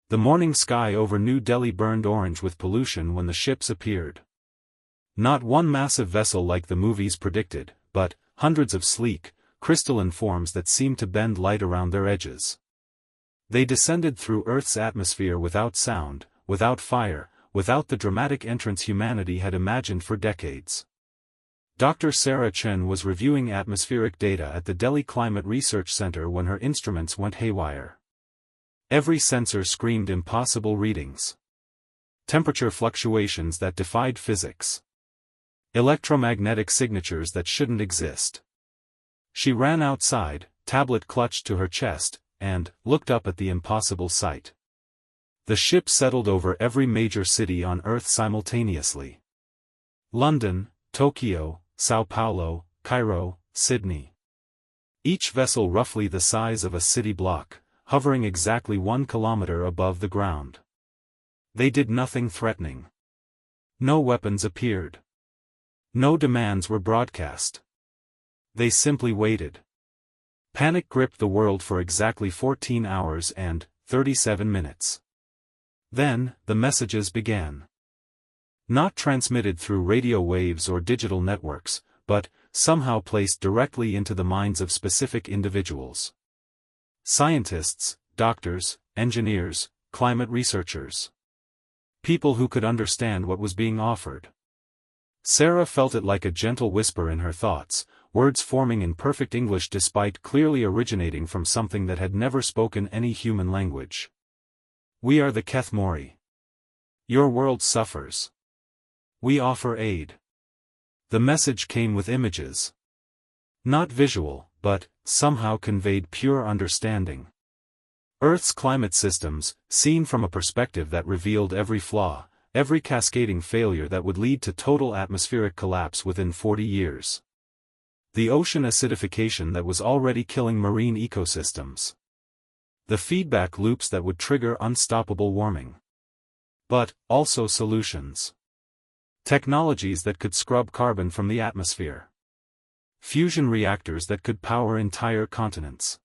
The morning sky over New Delhi burned orange with pollution when the ships appeared. Not one massive vessel like the movies predicted, but hundreds of sleek, crystalline forms that seemed to bend light around their edges. They descended through Earth's atmosphere without sound, without fire, without the dramatic entrance humanity had imagined for decades. Dr. Sarah Chen was reviewing atmospheric data at the Delhi Climate Research Center when her instruments went haywire. Every sensor screamed impossible readings. Temperature fluctuations that defied physics. Electromagnetic signatures that shouldn't exist. She ran outside, tablet clutched to her chest, and looked up at the impossible sight. The ship settled over every major city on Earth simultaneously. London, Tokyo, Sao Paulo, Cairo, Sydney. Each vessel roughly the size of a city block, hovering exactly 1 kilometer above the ground. They did nothing threatening. No weapons appeared. No demands were broadcast. They simply waited. Panic gripped the world for exactly 14 hours and 37 minutes. Then, the messages began. Not transmitted through radio waves or digital networks, but somehow placed directly into the minds of specific individuals. Scientists, doctors, engineers, climate researchers. People who could understand what was being offered. Sarah felt it like a gentle whisper in her thoughts, words forming in perfect English despite clearly originating from something that had never spoken any human language. We are the Kethmori. Your world suffers. We offer aid. The message came with images. Not visual, but somehow conveyed pure understanding. Earth's climate systems, seen from a perspective that revealed every flaw, every cascading failure that would lead to total atmospheric collapse within 40 years. The ocean acidification that was already killing marine ecosystems. The feedback loops that would trigger unstoppable warming. But also solutions. Technologies that could scrub carbon from the atmosphere. Fusion reactors that could power entire continents.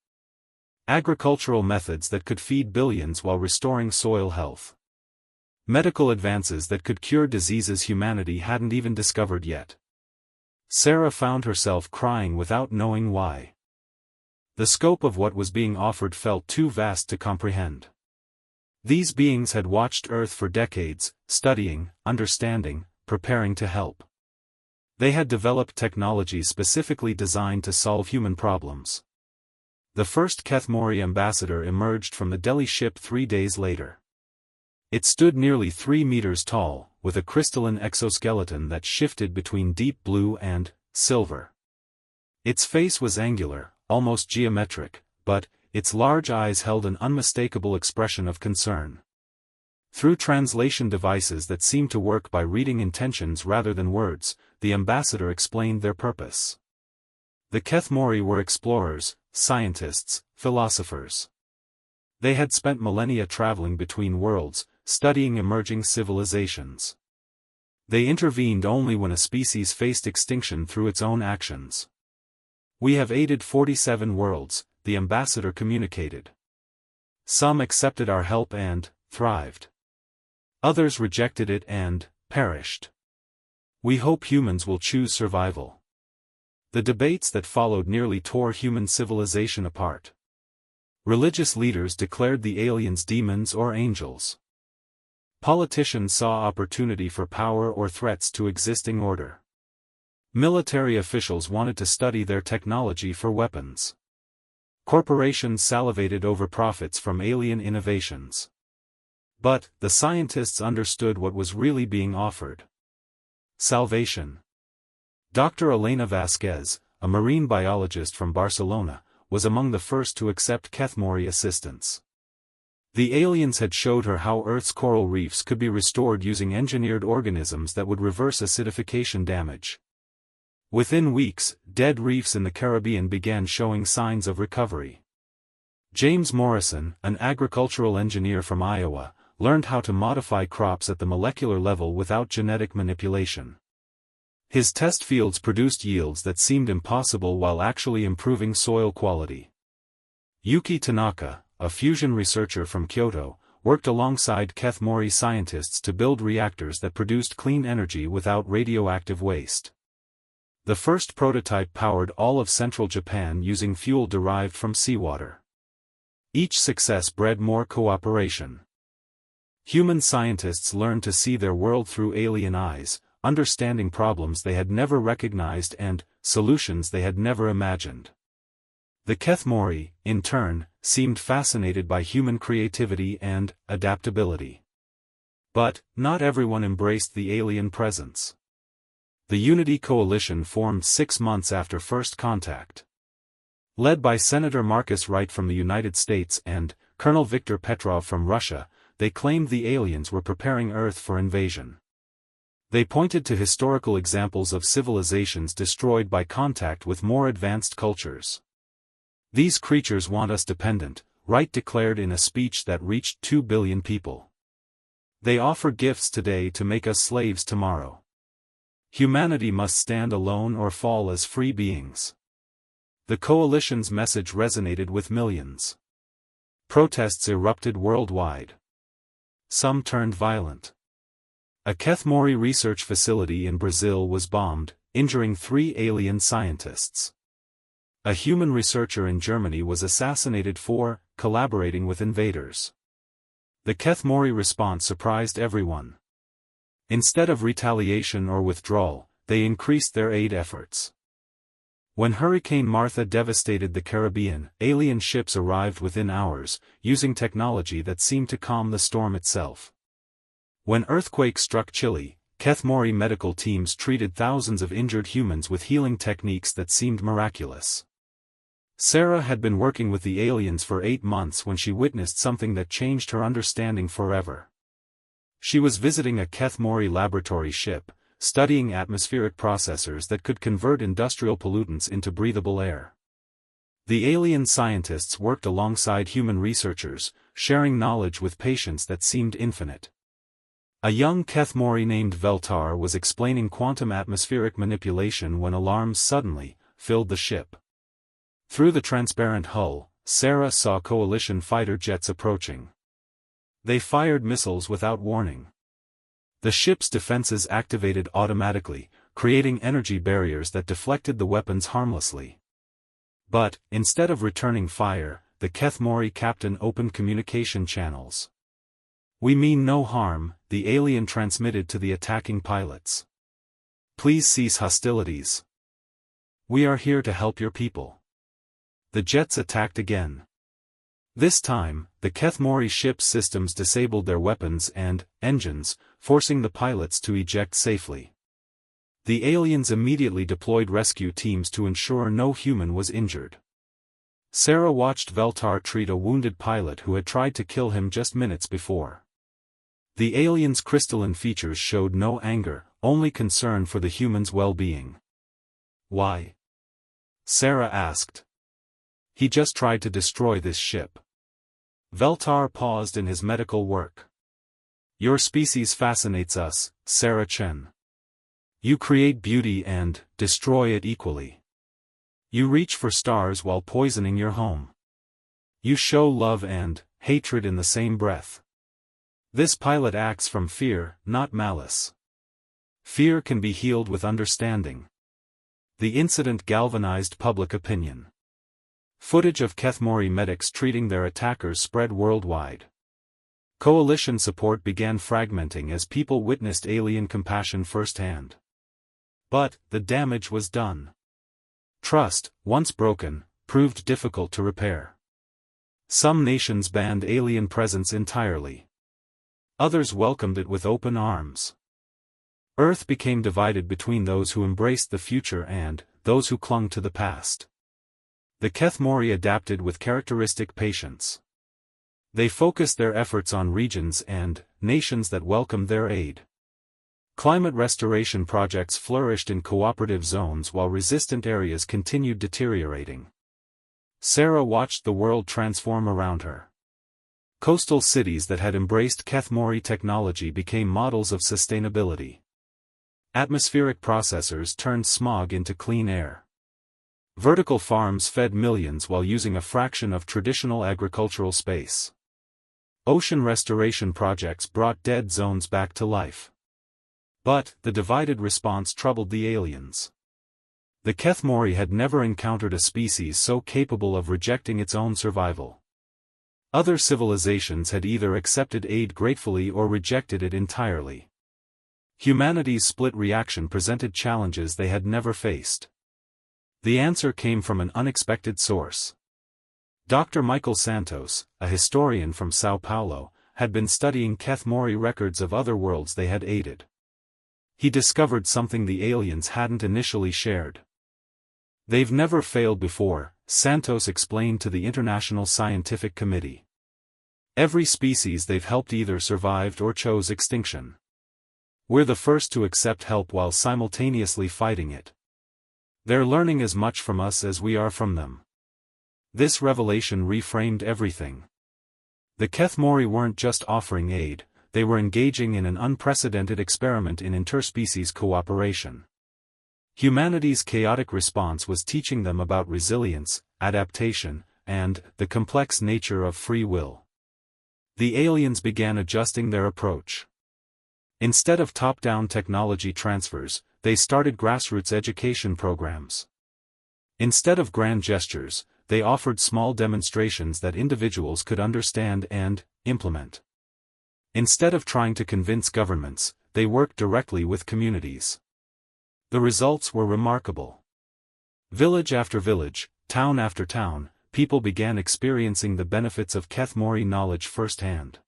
Agricultural methods that could feed billions while restoring soil health. Medical advances that could cure diseases humanity hadn't even discovered yet. Sarah found herself crying without knowing why. The scope of what was being offered felt too vast to comprehend. These beings had watched Earth for decades, studying, understanding, preparing to help. They had developed technologies specifically designed to solve human problems. The first Kethmori ambassador emerged from the Delhi ship 3 days later. It stood nearly 3 meters tall, with a crystalline exoskeleton that shifted between deep blue and silver. Its face was angular, almost geometric, but its large eyes held an unmistakable expression of concern. Through translation devices that seemed to work by reading intentions rather than words, the ambassador explained their purpose. The Kethmori were explorers, scientists, philosophers. They had spent millennia traveling between worlds, studying emerging civilizations. They intervened only when a species faced extinction through its own actions. We have aided 47 worlds, the ambassador communicated. Some accepted our help and thrived. Others rejected it and perished. We hope humans will choose survival. The debates that followed nearly tore human civilization apart. Religious leaders declared the aliens demons or angels. Politicians saw opportunity for power or threats to existing order. Military officials wanted to study their technology for weapons. Corporations salivated over profits from alien innovations. But the scientists understood what was really being offered. Salvation. Dr. Elena Vasquez, a marine biologist from Barcelona, was among the first to accept Kethmori assistance. The aliens had showed her how Earth's coral reefs could be restored using engineered organisms that would reverse acidification damage. Within weeks, dead reefs in the Caribbean began showing signs of recovery. James Morrison, an agricultural engineer from Iowa, learned how to modify crops at the molecular level without genetic manipulation. His test fields produced yields that seemed impossible while actually improving soil quality. Yuki Tanaka, a fusion researcher from Kyoto, worked alongside Keth-Mori scientists to build reactors that produced clean energy without radioactive waste. The first prototype powered all of central Japan using fuel derived from seawater. Each success bred more cooperation. Human scientists learned to see their world through alien eyes, understanding problems they had never recognized and solutions they had never imagined. The Keth-Mori, in turn, seemed fascinated by human creativity and adaptability. But not everyone embraced the alien presence. The Unity Coalition formed 6 months after first contact. Led by Senator Marcus Wright from the United States and Colonel Viktor Petrov from Russia, they claimed the aliens were preparing Earth for invasion. They pointed to historical examples of civilizations destroyed by contact with more advanced cultures. "These creatures want us dependent," Wright declared in a speech that reached 2 billion people. "They offer gifts today to make us slaves tomorrow. Humanity must stand alone or fall as free beings." The coalition's message resonated with millions. Protests erupted worldwide. Some turned violent. A Keth-Mori research facility in Brazil was bombed, injuring 3 alien scientists. A human researcher in Germany was assassinated for collaborating with invaders. The Keth-Mori response surprised everyone. Instead of retaliation or withdrawal, they increased their aid efforts. When Hurricane Martha devastated the Caribbean, alien ships arrived within hours, using technology that seemed to calm the storm itself. When earthquakes struck Chile, Keth-Mori medical teams treated thousands of injured humans with healing techniques that seemed miraculous. Sarah had been working with the aliens for 8 months when she witnessed something that changed her understanding forever. She was visiting a Keth-Mori laboratory ship, studying atmospheric processors that could convert industrial pollutants into breathable air. The alien scientists worked alongside human researchers, sharing knowledge with patience that seemed infinite. A young Keth-Mori named Veltar was explaining quantum atmospheric manipulation when alarms suddenly filled the ship. Through the transparent hull, Sarah saw coalition fighter jets approaching. They fired missiles without warning. The ship's defenses activated automatically, creating energy barriers that deflected the weapons harmlessly. But, instead of returning fire, the Keth-Mori captain opened communication channels. "We mean no harm," the alien transmitted to the attacking pilots. "Please cease hostilities. We are here to help your people." The jets attacked again. This time, the Keth-Mori ship's systems disabled their weapons and engines, forcing the pilots to eject safely. The aliens immediately deployed rescue teams to ensure no human was injured. Sarah watched Veltar treat a wounded pilot who had tried to kill him just minutes before. The alien's crystalline features showed no anger, only concern for the human's well-being. "Why?" Sarah asked. "He just tried to destroy this ship." Veltar paused in his medical work. "Your species fascinates us, Sarah Chen. You create beauty and destroy it equally. You reach for stars while poisoning your home. You show love and hatred in the same breath. This pilot acts from fear, not malice. Fear can be healed with understanding." The incident galvanized public opinion. Footage of Keth-Mori medics treating their attackers spread worldwide. Coalition support began fragmenting as people witnessed alien compassion firsthand. But, the damage was done. Trust, once broken, proved difficult to repair. Some nations banned alien presence entirely. Others welcomed it with open arms. Earth became divided between those who embraced the future and those who clung to the past. The Keth-Mori adapted with characteristic patience. They focused their efforts on regions and nations that welcomed their aid. Climate restoration projects flourished in cooperative zones while resistant areas continued deteriorating. Sarah watched the world transform around her. Coastal cities that had embraced Keth-Mori technology became models of sustainability. Atmospheric processors turned smog into clean air. Vertical farms fed millions while using a fraction of traditional agricultural space. Ocean restoration projects brought dead zones back to life. But, the divided response troubled the aliens. The Kethmori had never encountered a species so capable of rejecting its own survival. Other civilizations had either accepted aid gratefully or rejected it entirely. Humanity's split reaction presented challenges they had never faced. The answer came from an unexpected source. Dr. Michael Santos, a historian from São Paulo, had been studying Kethmori records of other worlds they had aided. He discovered something the aliens hadn't initially shared. "They've never failed before," Santos explained to the International Scientific Committee. "Every species they've helped either survived or chose extinction. We're the first to accept help while simultaneously fighting it. They're learning as much from us as we are from them." This revelation reframed everything. The Kethmori weren't just offering aid, they were engaging in an unprecedented experiment in interspecies cooperation. Humanity's chaotic response was teaching them about resilience, adaptation, and the complex nature of free will. The aliens began adjusting their approach. Instead of top-down technology transfers, they started grassroots education programs. Instead of grand gestures, they offered small demonstrations that individuals could understand and implement. Instead of trying to convince governments, they worked directly with communities. The results were remarkable. Village after village, town after town, people began experiencing the benefits of Kethmori knowledge firsthand.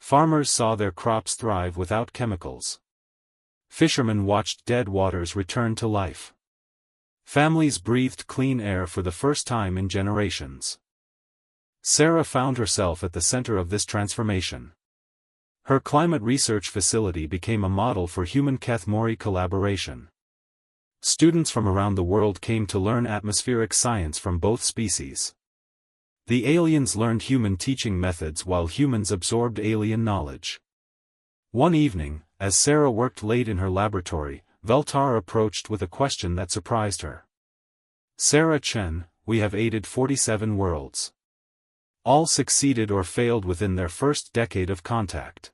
Farmers saw their crops thrive without chemicals. Fishermen watched dead waters return to life. Families breathed clean air for the first time in generations. Sarah found herself at the center of this transformation. Her climate research facility became a model for human Kethmori collaboration. Students from around the world came to learn atmospheric science from both species. The aliens learned human teaching methods while humans absorbed alien knowledge. One evening, as Sarah worked late in her laboratory, Veltar approached with a question that surprised her. "Sarah Chen, we have aided 47 worlds. All succeeded or failed within their first decade of contact.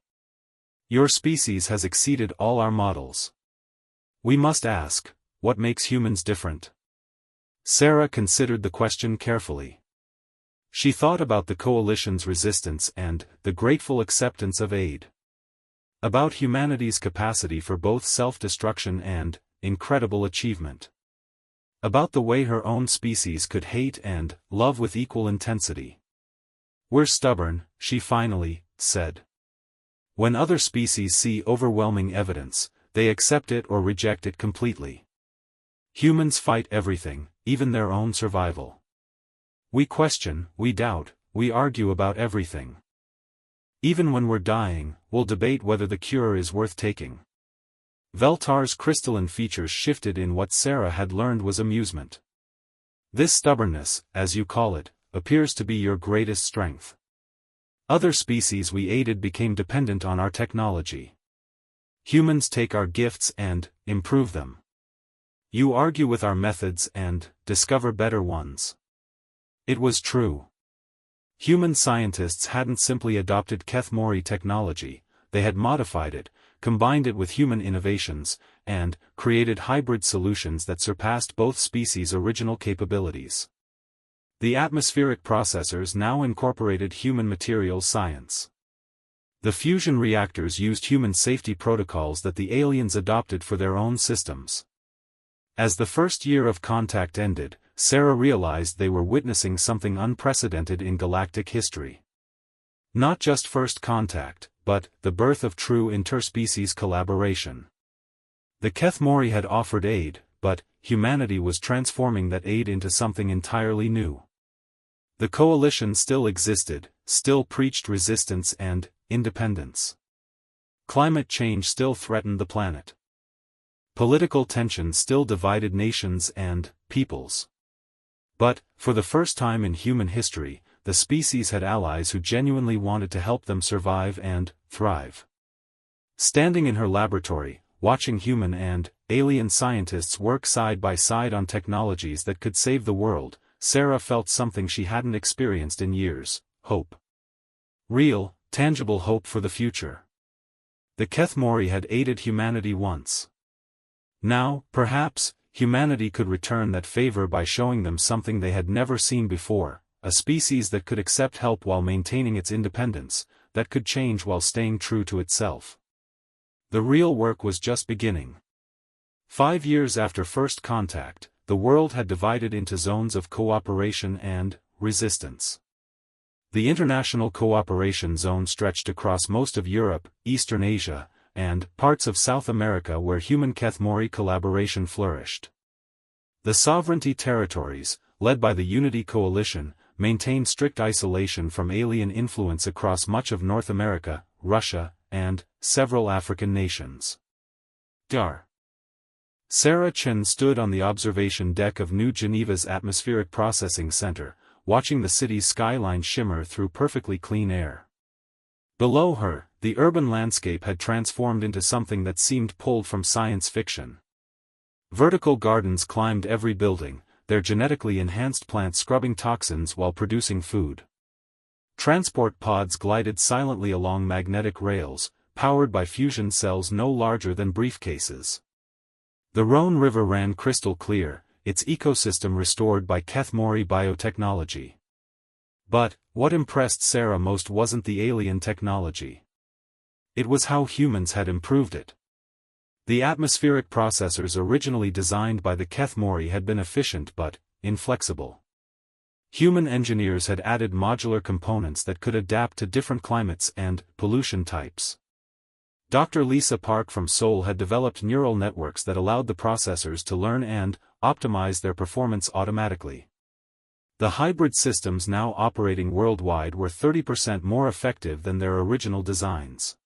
Your species has exceeded all our models. We must ask, what makes humans different?" Sarah considered the question carefully. She thought about the coalition's resistance and the grateful acceptance of aid. About humanity's capacity for both self-destruction and incredible achievement. About the way her own species could hate and love with equal intensity. "We're stubborn," she finally said. "When other species see overwhelming evidence, they accept it or reject it completely. Humans fight everything, even their own survival. We question, we doubt, we argue about everything. Even when we're dying, we'll debate whether the cure is worth taking." Veltar's crystalline features shifted in what Sarah had learned was amusement. "This stubbornness, as you call it, appears to be your greatest strength. Other species we aided became dependent on our technology. Humans take our gifts and improve them. You argue with our methods and discover better ones." It was true. Human scientists hadn't simply adopted Kethmori technology, they had modified it, combined it with human innovations, and created hybrid solutions that surpassed both species' original capabilities. The atmospheric processors now incorporated human materials science. The fusion reactors used human safety protocols that the aliens adopted for their own systems. As the first year of contact ended, Sarah realized they were witnessing something unprecedented in galactic history. Not just first contact, but the birth of true interspecies collaboration. The Kethmori had offered aid, but humanity was transforming that aid into something entirely new. The coalition still existed, still preached resistance and independence. Climate change still threatened the planet. Political tension still divided nations and peoples. But, for the first time in human history, the species had allies who genuinely wanted to help them survive and thrive. Standing in her laboratory, watching human and alien scientists work side by side on technologies that could save the world, Sarah felt something she hadn't experienced in years: hope. Real, tangible hope for the future. The Kethmori had aided humanity once. Now, perhaps, humanity could return that favor by showing them something they had never seen before, a species that could accept help while maintaining its independence, that could change while staying true to itself. The real work was just beginning. 5 years after first contact, the world had divided into zones of cooperation and resistance. The International Cooperation Zone stretched across most of Europe, Eastern Asia, and parts of South America where human Kethmori collaboration flourished. The Sovereignty Territories, led by the Unity Coalition, maintained strict isolation from alien influence across much of North America, Russia, and several African nations. Dar. Sarah Chen stood on the observation deck of New Geneva's Atmospheric Processing Center, watching the city's skyline shimmer through perfectly clean air. Below her, the urban landscape had transformed into something that seemed pulled from science fiction. Vertical gardens climbed every building, their genetically enhanced plants scrubbing toxins while producing food. Transport pods glided silently along magnetic rails, powered by fusion cells no larger than briefcases. The Rhone River ran crystal clear, its ecosystem restored by Kethmori biotechnology. But, what impressed Sarah most wasn't the alien technology. It was how humans had improved it. The atmospheric processors originally designed by the Kethmori had been efficient but inflexible. Human engineers had added modular components that could adapt to different climates and pollution types. Dr. Lisa Park from Seoul had developed neural networks that allowed the processors to learn and optimize their performance automatically. The hybrid systems now operating worldwide were 30% more effective than their original designs.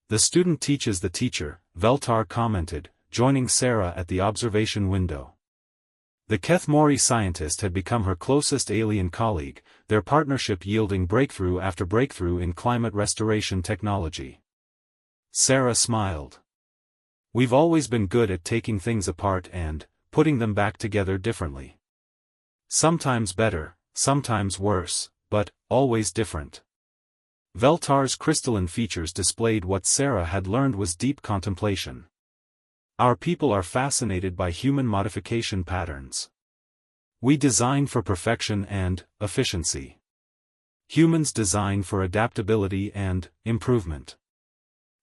The student teaches the teacher, Veltar commented, joining Sarah at the observation window. The Kethmori scientist had become her closest alien colleague, their partnership yielding breakthrough after breakthrough in climate restoration technology. Sarah smiled. We've always been good at taking things apart and putting them back together differently. Sometimes better, sometimes worse, but always different. Veltar's crystalline features displayed what Sarah had learned was deep contemplation. Our people are fascinated by human modification patterns. We design for perfection and efficiency. Humans design for adaptability and improvement.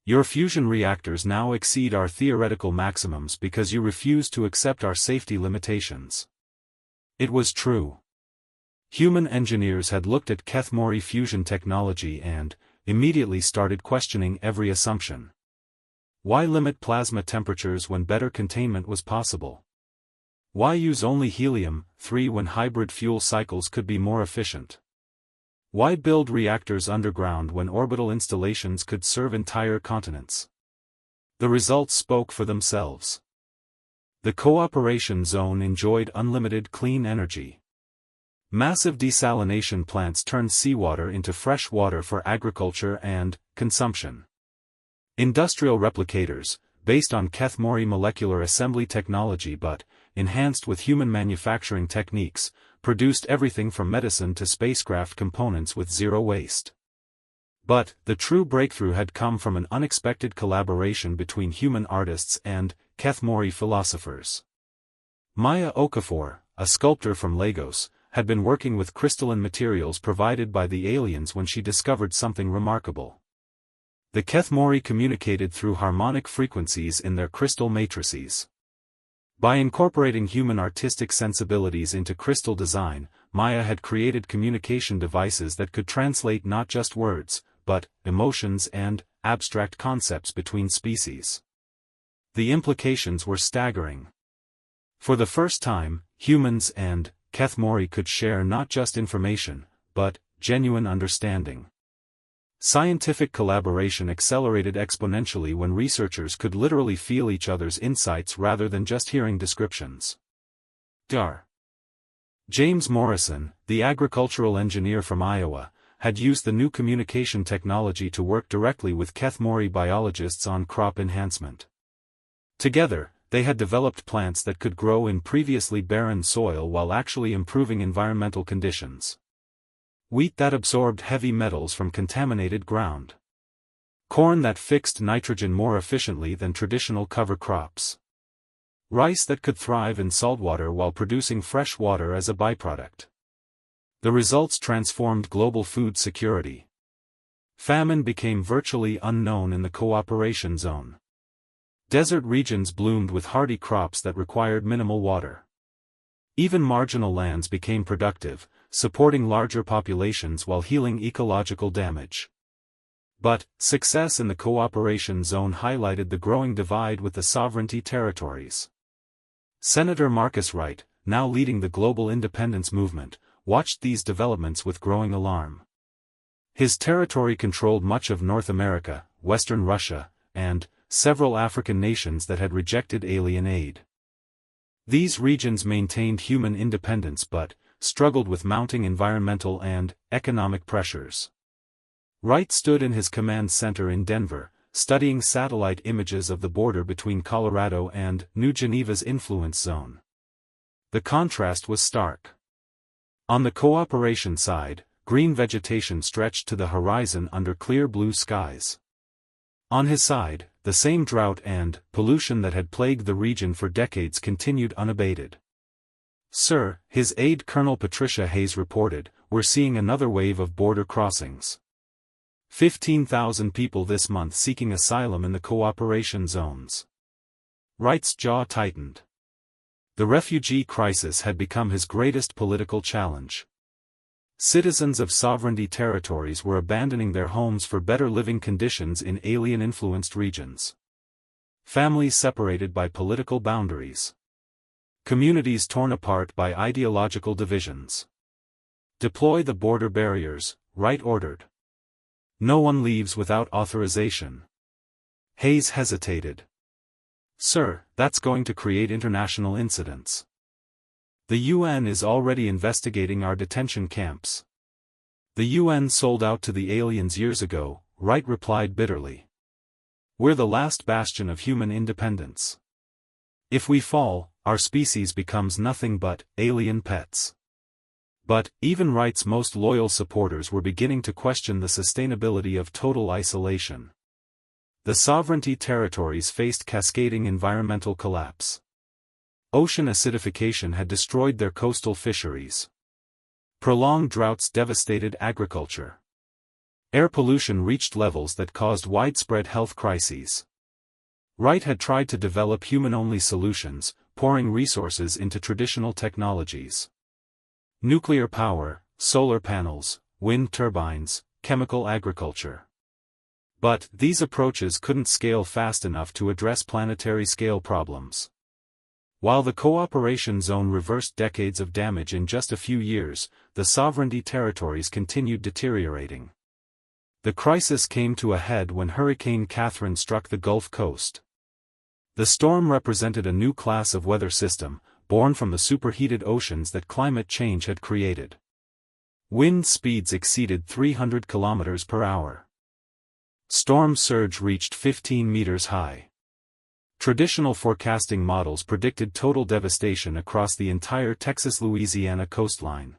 Your fusion reactors now exceed our theoretical maximums because you refuse to accept our safety limitations. It was true. Human engineers had looked at Kethmori fusion technology and immediately started questioning every assumption. Why limit plasma temperatures when better containment was possible? Why use only helium-3 when hybrid fuel cycles could be more efficient? Why build reactors underground when orbital installations could serve entire continents? The results spoke for themselves. The cooperation zone enjoyed unlimited clean energy. Massive desalination plants turned seawater into fresh water for agriculture and consumption. Industrial replicators, based on Kethmori molecular assembly technology but enhanced with human manufacturing techniques, produced everything from medicine to spacecraft components with zero waste. But the true breakthrough had come from an unexpected collaboration between human artists and Kethmori philosophers. Maya Okafor, a sculptor from Lagos, had been working with crystalline materials provided by the aliens when she discovered something remarkable. The Kethmori communicated through harmonic frequencies in their crystal matrices. By incorporating human artistic sensibilities into crystal design, Maya had created communication devices that could translate not just words, but emotions and abstract concepts between species. The implications were staggering. For the first time, humans and Kethmori could share not just information, but genuine understanding. Scientific collaboration accelerated exponentially when researchers could literally feel each other's insights rather than just hearing descriptions. Dar. James Morrison, the agricultural engineer from Iowa, had used the new communication technology to work directly with Kethmori biologists on crop enhancement. Together, they had developed plants that could grow in previously barren soil while actually improving environmental conditions. Wheat that absorbed heavy metals from contaminated ground. Corn that fixed nitrogen more efficiently than traditional cover crops. Rice that could thrive in saltwater while producing fresh water as a byproduct. The results transformed global food security. Famine became virtually unknown in the cooperation zone. Desert regions bloomed with hardy crops that required minimal water. Even marginal lands became productive, supporting larger populations while healing ecological damage. But, success in the cooperation zone highlighted the growing divide with the sovereignty territories. Senator Marcus Wright, now leading the global independence movement, watched these developments with growing alarm. His territory controlled much of North America, Western Russia, and several African nations that had rejected alien aid. These regions maintained human independence but struggled with mounting environmental and economic pressures. Wright stood in his command center in Denver, studying satellite images of the border between Colorado and New Geneva's influence zone. The contrast was stark. On the cooperation side, green vegetation stretched to the horizon under clear blue skies. On his side, the same drought and pollution that had plagued the region for decades continued unabated. "Sir," his aide Colonel Patricia Hayes reported, "we're seeing another wave of border crossings. 15,000 people this month seeking asylum in the cooperation zones." Wright's jaw tightened. The refugee crisis had become his greatest political challenge. Citizens of sovereignty territories were abandoning their homes for better living conditions in alien-influenced regions. Families separated by political boundaries. Communities torn apart by ideological divisions. "Deploy the border barriers," Wright ordered. "No one leaves without authorization." Hayes hesitated. "Sir, that's going to create international incidents. The UN is already investigating our detention camps." "The UN sold out to the aliens years ago," Wright replied bitterly. "We're the last bastion of human independence. If we fall, our species becomes nothing but alien pets." But, even Wright's most loyal supporters were beginning to question the sustainability of total isolation. The sovereignty territories faced cascading environmental collapse. Ocean acidification had destroyed their coastal fisheries. Prolonged droughts devastated agriculture. Air pollution reached levels that caused widespread health crises. Wright had tried to develop human-only solutions, pouring resources into traditional technologies. Nuclear power, solar panels, wind turbines, chemical agriculture. But these approaches couldn't scale fast enough to address planetary-scale problems. While the cooperation zone reversed decades of damage in just a few years, the sovereignty territories continued deteriorating. The crisis came to a head when Hurricane Catherine struck the Gulf Coast. The storm represented a new class of weather system, born from the superheated oceans that climate change had created. Wind speeds exceeded 300 kilometers per hour. Storm surge reached 15 meters high. Traditional forecasting models predicted total devastation across the entire Texas-Louisiana coastline.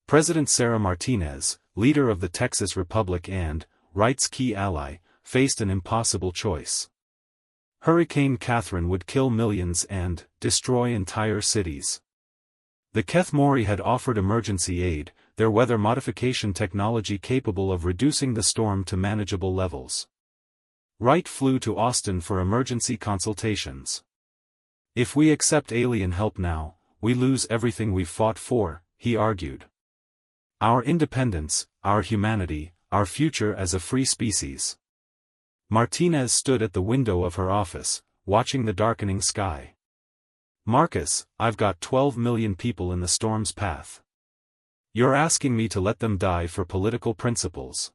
President Sarah Martinez, leader of the Texas Republic and Wright's key ally, faced an impossible choice. Hurricane Catherine would kill millions and destroy entire cities. The Keth Mori had offered emergency aid, their weather modification technology capable of reducing the storm to manageable levels. Wright flew to Austin for emergency consultations. "If we accept alien help now, we lose everything we've fought for," he argued. "Our independence, our humanity, our future as a free species." Martinez stood at the window of her office, watching the darkening sky. "Marcus, I've got 12 million people in the storm's path. You're asking me to let them die for political principles.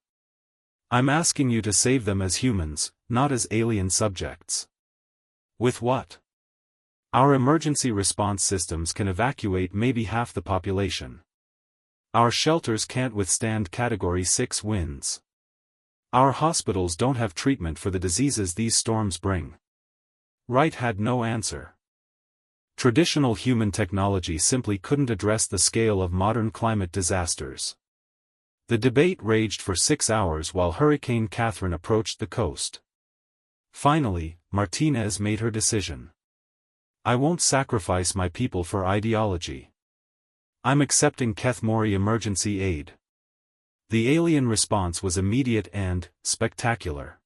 I'm asking you to save them as humans, not as alien subjects." "With what?" "Our emergency response systems can evacuate maybe half the population. Our shelters can't withstand Category 6 winds. Our hospitals don't have treatment for the diseases these storms bring." Wright had no answer. Traditional human technology simply couldn't address the scale of modern climate disasters. The debate raged for 6 hours while Hurricane Catherine approached the coast. Finally, Martinez made her decision. "I won't sacrifice my people for ideology. I'm accepting Kethmori emergency aid." The alien response was immediate and spectacular.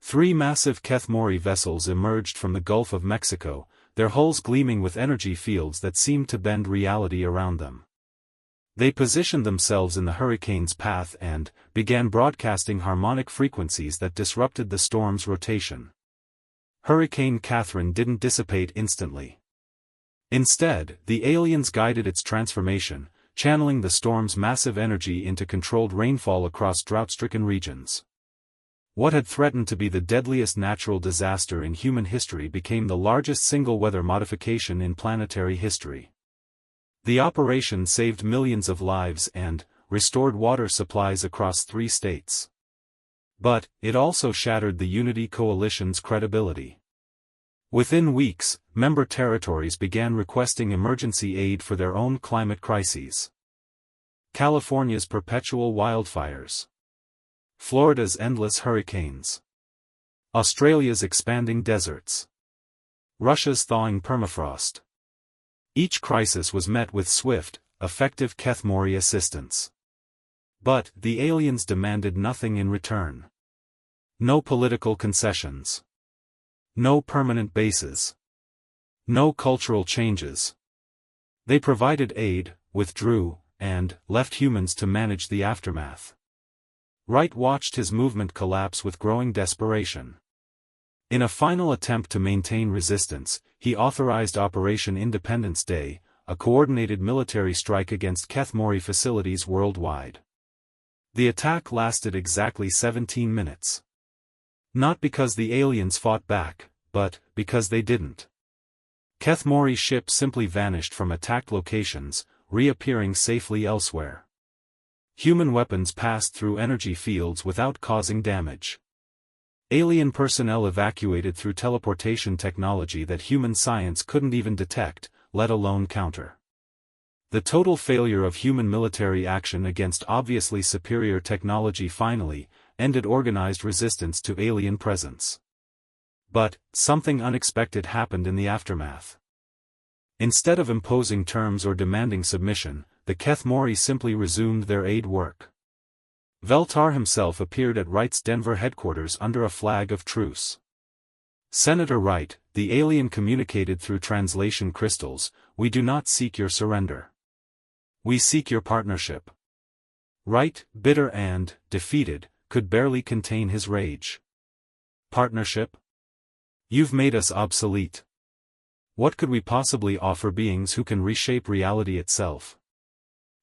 3 massive Kethmori vessels emerged from the Gulf of Mexico, their hulls gleaming with energy fields that seemed to bend reality around them. They positioned themselves in the hurricane's path and began broadcasting harmonic frequencies that disrupted the storm's rotation. Hurricane Catherine didn't dissipate instantly. Instead, the aliens guided its transformation, channeling the storm's massive energy into controlled rainfall across drought-stricken regions. What had threatened to be the deadliest natural disaster in human history became the largest single weather modification in planetary history. The operation saved millions of lives and restored water supplies across 3 states. But it also shattered the Unity Coalition's credibility. Within weeks, member territories began requesting emergency aid for their own climate crises. California's perpetual wildfires. Florida's endless hurricanes. Australia's expanding deserts. Russia's thawing permafrost. Each crisis was met with swift, effective Kethmori assistance. But the aliens demanded nothing in return. No political concessions. No permanent bases. No cultural changes. They provided aid, withdrew, and left humans to manage the aftermath. Wright watched his movement collapse with growing desperation. In a final attempt to maintain resistance, he authorized Operation Independence Day, a coordinated military strike against Kethmori facilities worldwide. The attack lasted exactly 17 minutes. Not because the aliens fought back, but because they didn't. Kethmori ships simply vanished from attacked locations, reappearing safely elsewhere. Human weapons passed through energy fields without causing damage. Alien personnel evacuated through teleportation technology that human science couldn't even detect, let alone counter. The total failure of human military action against obviously superior technology finally ended organized resistance to alien presence. But something unexpected happened in the aftermath. Instead of imposing terms or demanding submission, the Kethmori simply resumed their aid work. Veltar himself appeared at Wright's Denver headquarters under a flag of truce. "Senator Wright," the alien communicated through translation crystals, "we do not seek your surrender. We seek your partnership." Wright, bitter and defeated, could barely contain his rage. "Partnership? You've made us obsolete. What could we possibly offer beings who can reshape reality itself?"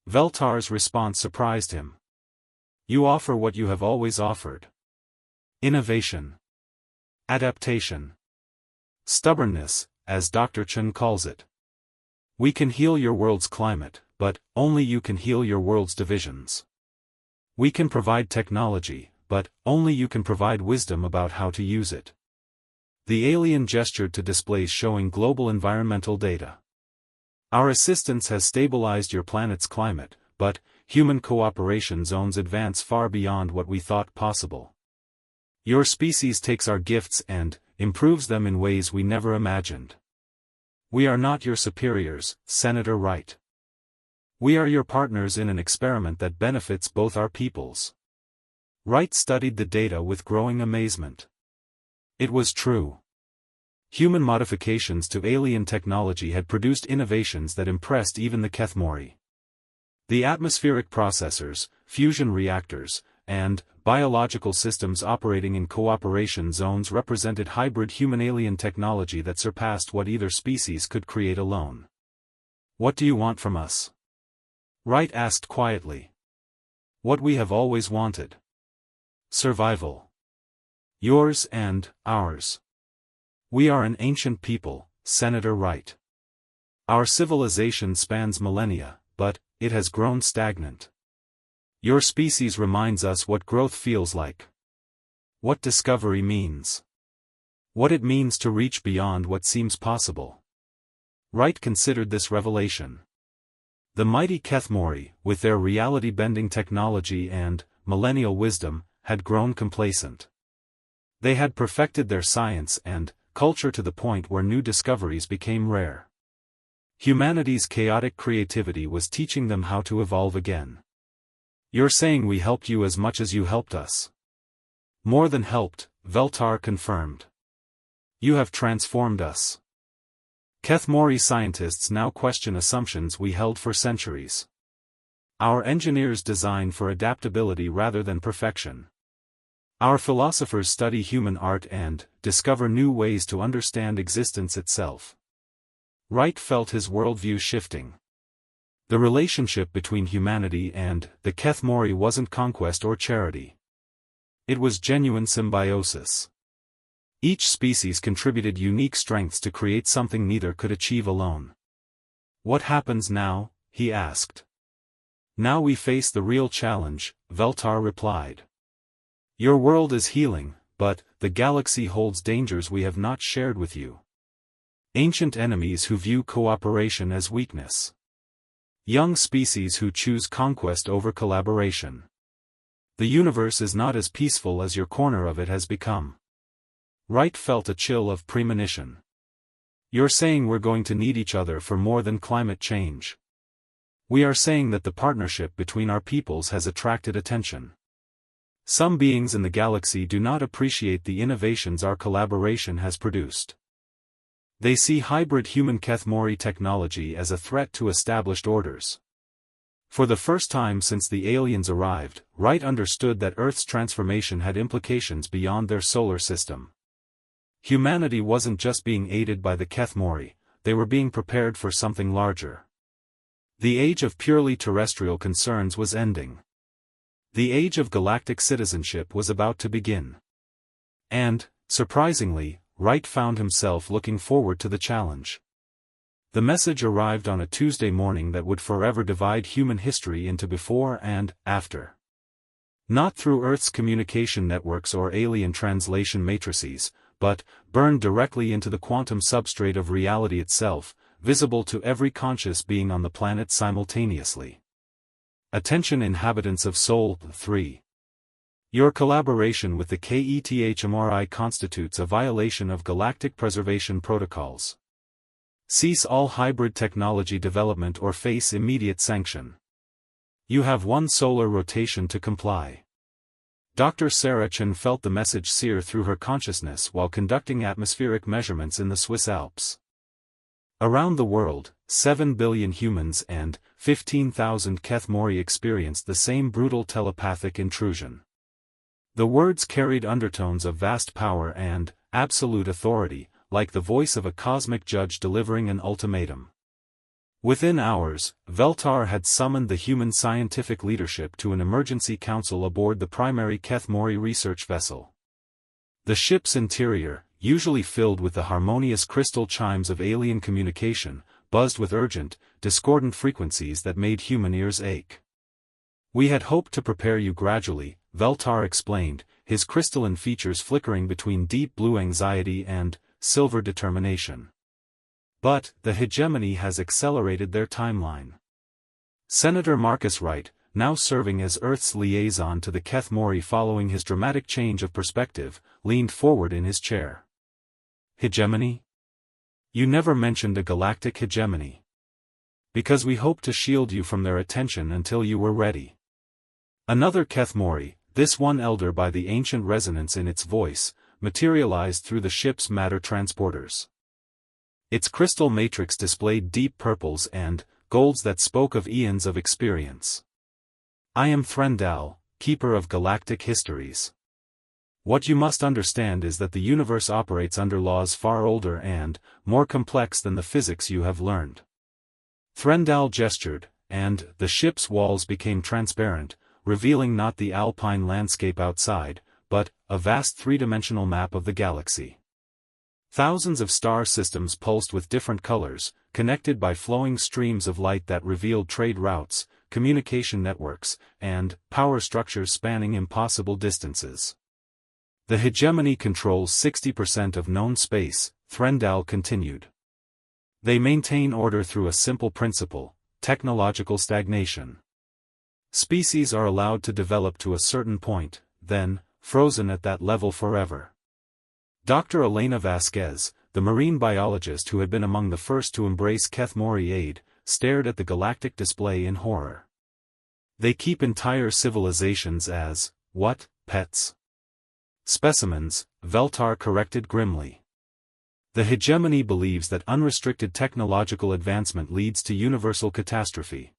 Veltar's response surprised him. "You offer what you have always offered. Innovation. Adaptation. Stubbornness, as Dr. Chen calls it. We can heal your world's climate, but only you can heal your world's divisions. We can provide technology, but only you can provide wisdom about how to use it." The alien gestured to displays showing global environmental data. "Our assistance has stabilized your planet's climate, but human cooperation zones advance far beyond what we thought possible. Your species takes our gifts and improves them in ways we never imagined. We are not your superiors, Senator Wright. We are your partners in an experiment that benefits both our peoples." Wright studied the data with growing amazement. It was true. Human modifications to alien technology had produced innovations that impressed even the Kethmori. The atmospheric processors, fusion reactors, and biological systems operating in cooperation zones represented hybrid human-alien technology that surpassed what either species could create alone. "What do you want from us?" Wright asked quietly. "What we have always wanted. Survival. Yours and ours. We are an ancient people, Senator Wright. Our civilization spans millennia, but it has grown stagnant. Your species reminds us what growth feels like. What discovery means. What it means to reach beyond what seems possible." Wright considered this revelation. The mighty Kethmori, with their reality-bending technology and millennial wisdom, had grown complacent. They had perfected their science and culture to the point where new discoveries became rare. Humanity's chaotic creativity was teaching them how to evolve again. "You're saying we helped you as much as you helped us?" "More than helped," Veltar confirmed. "You have transformed us." Kethmori scientists now question assumptions we held for centuries. Our engineers design for adaptability rather than perfection. Our philosophers study human art and discover new ways to understand existence itself. Wright felt his worldview shifting. The relationship between humanity and the Kethmori wasn't conquest or charity. It was genuine symbiosis. Each species contributed unique strengths to create something neither could achieve alone. "What happens now?" he asked. "Now we face the real challenge," Veltar replied. "Your world is healing, but the galaxy holds dangers we have not shared with you. Ancient enemies who view cooperation as weakness. Young species who choose conquest over collaboration. The universe is not as peaceful as your corner of it has become." Wright felt a chill of premonition. "You're saying we're going to need each other for more than climate change. We are saying that the partnership between our peoples has attracted attention. Some beings in the galaxy do not appreciate the innovations our collaboration has produced. They see hybrid human Kethmori technology as a threat to established orders." For the first time since the aliens arrived, Wright understood that Earth's transformation had implications beyond their solar system. Humanity wasn't just being aided by the Kethmori, they were being prepared for something larger. The age of purely terrestrial concerns was ending. The age of galactic citizenship was about to begin. And, surprisingly, Wright found himself looking forward to the challenge. The message arrived on a Tuesday morning that would forever divide human history into before and after. Not through Earth's communication networks or alien translation matrices, but burned directly into the quantum substrate of reality itself, visible to every conscious being on the planet simultaneously. "Attention inhabitants of Sol 3. Your collaboration with the KETHMRI constitutes a violation of galactic preservation protocols. Cease all hybrid technology development or face immediate sanction. You have one solar rotation to comply." Dr. Sarah Chen felt the message sear through her consciousness while conducting atmospheric measurements in the Swiss Alps. Around the world, 7 billion humans and 15,000 Kethmori experienced the same brutal telepathic intrusion. The words carried undertones of vast power and absolute authority, like the voice of a cosmic judge delivering an ultimatum. Within hours, Veltar had summoned the human scientific leadership to an emergency council aboard the primary Kethmori research vessel. The ship's interior, usually filled with the harmonious crystal chimes of alien communication, buzzed with urgent, discordant frequencies that made human ears ache. "We had hoped to prepare you gradually," Veltar explained, his crystalline features flickering between deep blue anxiety and silver determination. "But the hegemony has accelerated their timeline." Senator Marcus Wright, now serving as Earth's liaison to the Kethmori following his dramatic change of perspective, leaned forward in his chair. "Hegemony? You never mentioned a galactic hegemony. Because we hoped to shield you from their attention until you were ready." Another Kethmori, this one elder by the ancient resonance in its voice, materialized through the ship's matter transporters. Its crystal matrix displayed deep purples and golds that spoke of eons of experience. "I am Threndal, keeper of galactic histories. What you must understand is that the universe operates under laws far older and more complex than the physics you have learned." Threndal gestured, and the ship's walls became transparent, revealing not the alpine landscape outside, but a vast three-dimensional map of the galaxy. Thousands of star systems pulsed with different colors, connected by flowing streams of light that revealed trade routes, communication networks, and power structures spanning impossible distances. "The hegemony controls 60% of known space," Threndal continued. "They maintain order through a simple principle: technological stagnation. Species are allowed to develop to a certain point, then, frozen at that level forever. Dr. Elena Vasquez, the marine biologist who had been among the first to embrace Keth Mori aid, stared at the galactic display in horror. They keep entire civilizations as, what, pets? Specimens, Veltar corrected grimly. The hegemony believes that unrestricted technological advancement leads to universal catastrophe.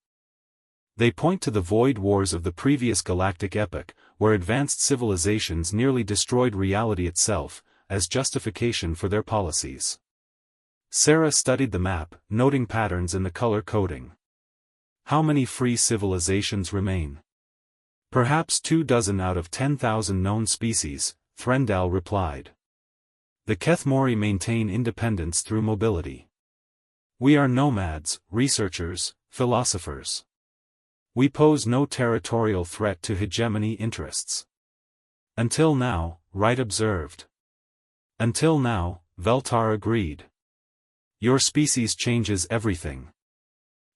They point to the void wars of the previous galactic epoch, where advanced civilizations nearly destroyed reality itself, as justification for their policies. Sarah studied the map, noting patterns in the color coding. How many free civilizations remain? Perhaps 24 out of 10,000 known species, Threndal replied. The Keth Mori maintain independence through mobility. We are nomads, researchers, philosophers. We pose no territorial threat to hegemony interests. Until now, Wright observed. Until now, Veltar agreed. Your species changes everything.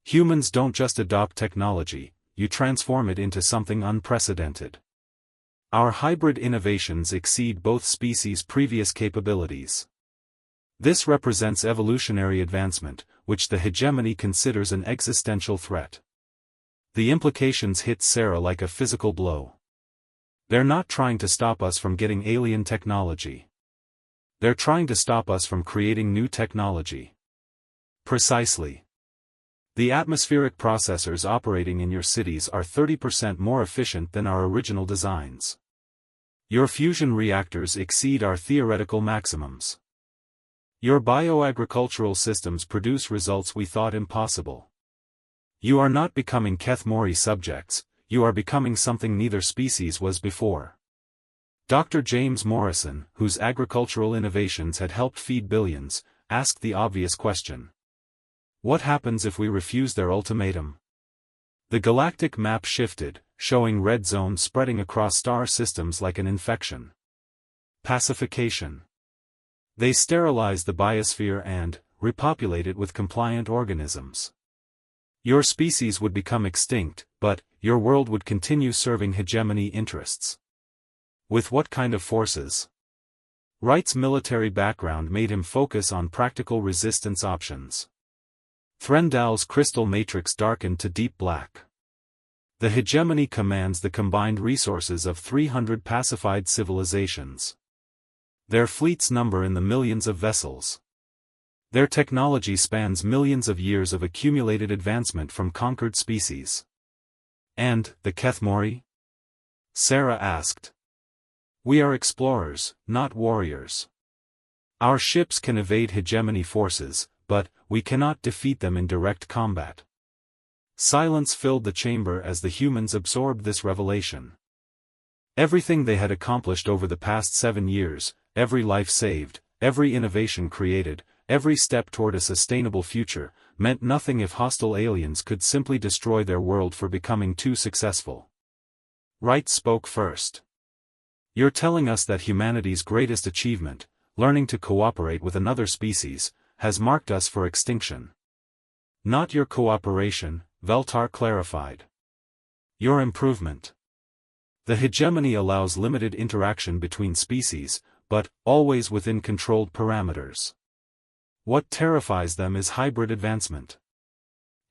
Humans don't just adopt technology, you transform it into something unprecedented. Our hybrid innovations exceed both species' previous capabilities. This represents evolutionary advancement, which the hegemony considers an existential threat. The implications hit Sarah like a physical blow. They're not trying to stop us from getting alien technology. They're trying to stop us from creating new technology. Precisely. The atmospheric processors operating in your cities are 30% more efficient than our original designs. Your fusion reactors exceed our theoretical maximums. Your bioagricultural systems produce results we thought impossible. You are not becoming Keth Mori subjects, you are becoming something neither species was before. Dr. James Morrison, whose agricultural innovations had helped feed billions, asked the obvious question. What happens if we refuse their ultimatum? The galactic map shifted, showing red zones spreading across star systems like an infection. Pacification. They sterilize the biosphere and repopulate it with compliant organisms. Your species would become extinct, but your world would continue serving hegemony interests. With what kind of forces? Wright's military background made him focus on practical resistance options. Threndal's crystal matrix darkened to deep black. The hegemony commands the combined resources of 300 pacified civilizations. Their fleets number in the millions of vessels. Their technology spans millions of years of accumulated advancement from conquered species. And, the Keth Mori? Sarah asked. We are explorers, not warriors. Our ships can evade hegemony forces, but we cannot defeat them in direct combat. Silence filled the chamber as the humans absorbed this revelation. Everything they had accomplished over the past 7 years, every life saved, every innovation created, every step toward a sustainable future, meant nothing if hostile aliens could simply destroy their world for becoming too successful. Wright spoke first. You're telling us that humanity's greatest achievement, learning to cooperate with another species, has marked us for extinction. Not your cooperation, Veltar clarified. Your improvement. The hegemony allows limited interaction between species, but always within controlled parameters. What terrifies them is hybrid advancement.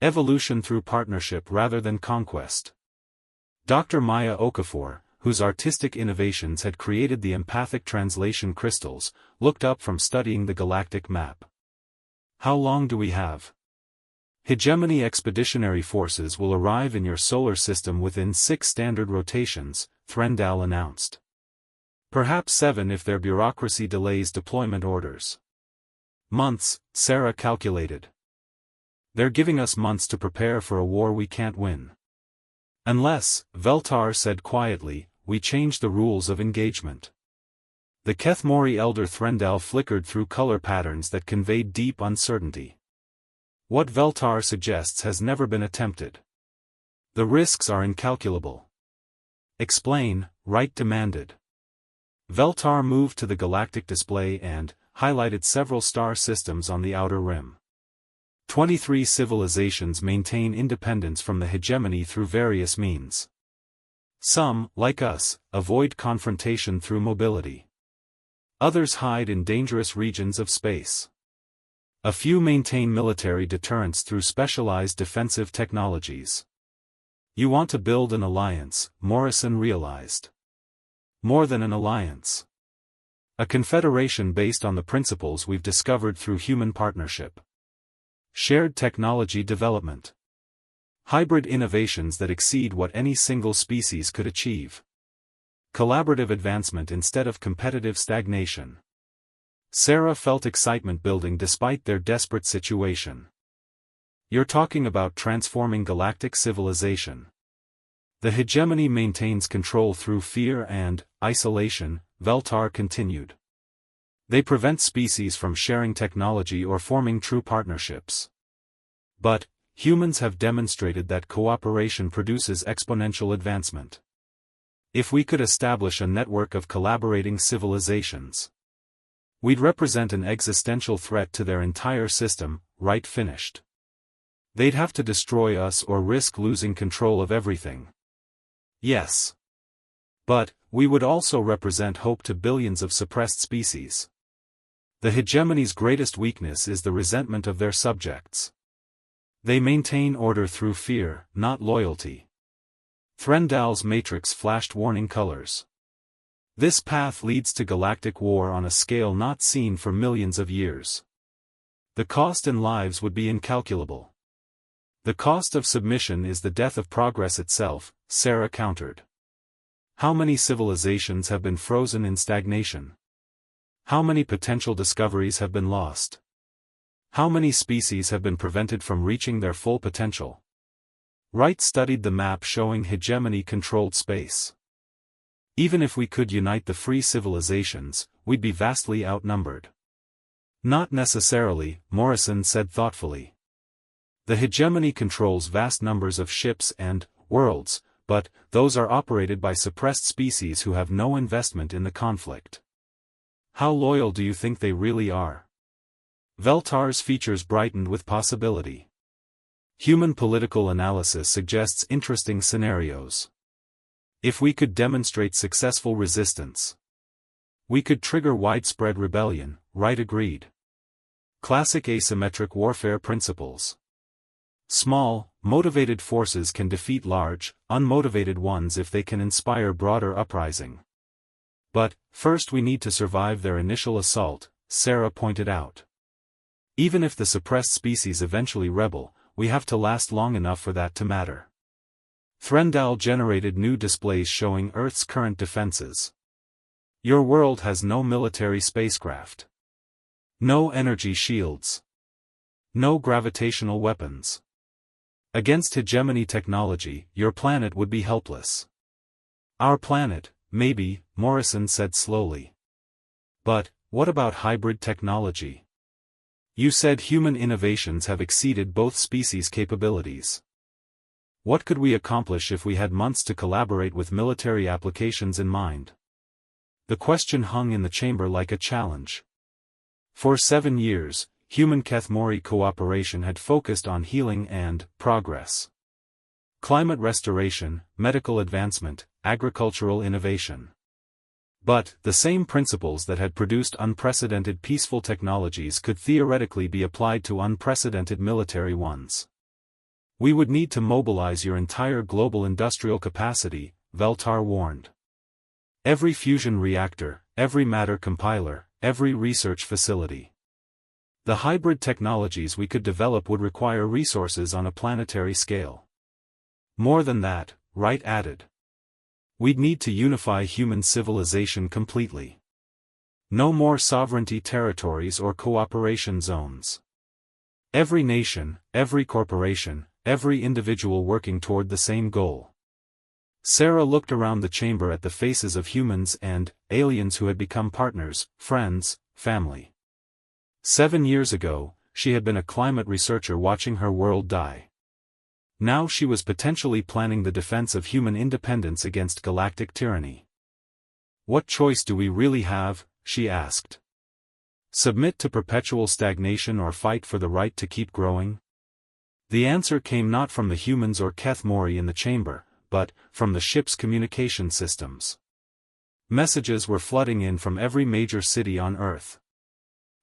Evolution through partnership rather than conquest. Dr. Maya Okafor, whose artistic innovations had created the empathic translation crystals, looked up from studying the galactic map. How long do we have? Hegemony expeditionary forces will arrive in your solar system within 6 standard rotations, Threndal announced. Perhaps 7 if their bureaucracy delays deployment orders. Months, Sarah calculated. They're giving us months to prepare for a war we can't win. Unless, Veltar said quietly, we change the rules of engagement. The Keth Mori elder Threndal flickered through color patterns that conveyed deep uncertainty. What Veltar suggests has never been attempted. The risks are incalculable. Explain, Wright demanded. Veltar moved to the galactic display and highlighted several star systems on the outer rim. 23 civilizations maintain independence from the hegemony through various means. Some, like us, avoid confrontation through mobility. Others hide in dangerous regions of space. A few maintain military deterrence through specialized defensive technologies. You want to build an alliance, Morrison realized. More than an alliance. A confederation based on the principles we've discovered through human partnership. Shared technology development. Hybrid innovations that exceed what any single species could achieve. Collaborative advancement instead of competitive stagnation. Sarah felt excitement building despite their desperate situation. You're talking about transforming galactic civilization. The hegemony maintains control through fear and isolation, Veltar continued. They prevent species from sharing technology or forming true partnerships. But, humans have demonstrated that cooperation produces exponential advancement. If we could establish a network of collaborating civilizations, we'd represent an existential threat to their entire system, right? Finished. They'd have to destroy us or risk losing control of everything. Yes. But, we would also represent hope to billions of suppressed species. The hegemony's greatest weakness is the resentment of their subjects. They maintain order through fear, not loyalty. Threndal's matrix flashed warning colors. This path leads to galactic war on a scale not seen for millions of years. The cost in lives would be incalculable. The cost of submission is the death of progress itself, Sarah countered. How many civilizations have been frozen in stagnation? How many potential discoveries have been lost? How many species have been prevented from reaching their full potential? Wright studied the map showing hegemony-controlled space. Even if we could unite the free civilizations, we'd be vastly outnumbered. Not necessarily, Morrison said thoughtfully. The hegemony controls vast numbers of ships and worlds, but those are operated by suppressed species who have no investment in the conflict. How loyal do you think they really are? Veltar's features brightened with possibility. Human political analysis suggests interesting scenarios. If we could demonstrate successful resistance, we could trigger widespread rebellion, Wright agreed. Classic asymmetric warfare principles. Small, motivated forces can defeat large, unmotivated ones if they can inspire broader uprising. But, first we need to survive their initial assault, Sarah pointed out. Even if the suppressed species eventually rebel, we have to last long enough for that to matter. Threndal generated new displays showing Earth's current defenses. Your world has no military spacecraft. No energy shields. No gravitational weapons. Against hegemony technology, your planet would be helpless. Our planet, maybe, Morrison said slowly. But, what about hybrid technology? You said human innovations have exceeded both species' capabilities. What could we accomplish if we had months to collaborate with military applications in mind? The question hung in the chamber like a challenge. For 7 years, human Kethmori cooperation had focused on healing and progress. Climate restoration, medical advancement, agricultural innovation. But, the same principles that had produced unprecedented peaceful technologies could theoretically be applied to unprecedented military ones. We would need to mobilize your entire global industrial capacity, Veltar warned. Every fusion reactor, every matter compiler, every research facility. The hybrid technologies we could develop would require resources on a planetary scale. More than that, Wright added. We'd need to unify human civilization completely. No more sovereignty territories or cooperation zones. Every nation, every corporation, every individual working toward the same goal. Sarah looked around the chamber at the faces of humans and aliens who had become partners, friends, family. 7 years ago, she had been a climate researcher watching her world die. Now she was potentially planning the defense of human independence against galactic tyranny. What choice do we really have? She asked. Submit to perpetual stagnation or fight for the right to keep growing? The answer came not from the humans or Keth Mori in the chamber, but from the ship's communication systems. Messages were flooding in from every major city on Earth.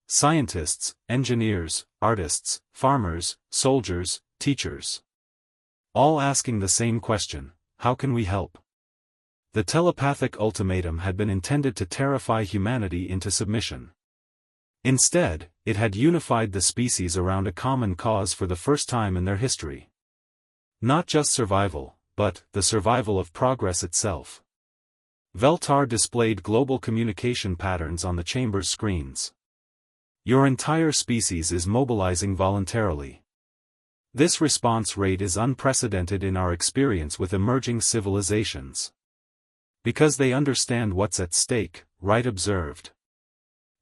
Scientists, engineers, artists, farmers, soldiers, teachers. All asking the same question: how can we help? The telepathic ultimatum had been intended to terrify humanity into submission. Instead, it had unified the species around a common cause for the first time in their history. Not just survival, but the survival of progress itself. Veltar displayed global communication patterns on the chamber's screens. Your entire species is mobilizing voluntarily. This response rate is unprecedented in our experience with emerging civilizations. Because they understand what's at stake, Wright observed.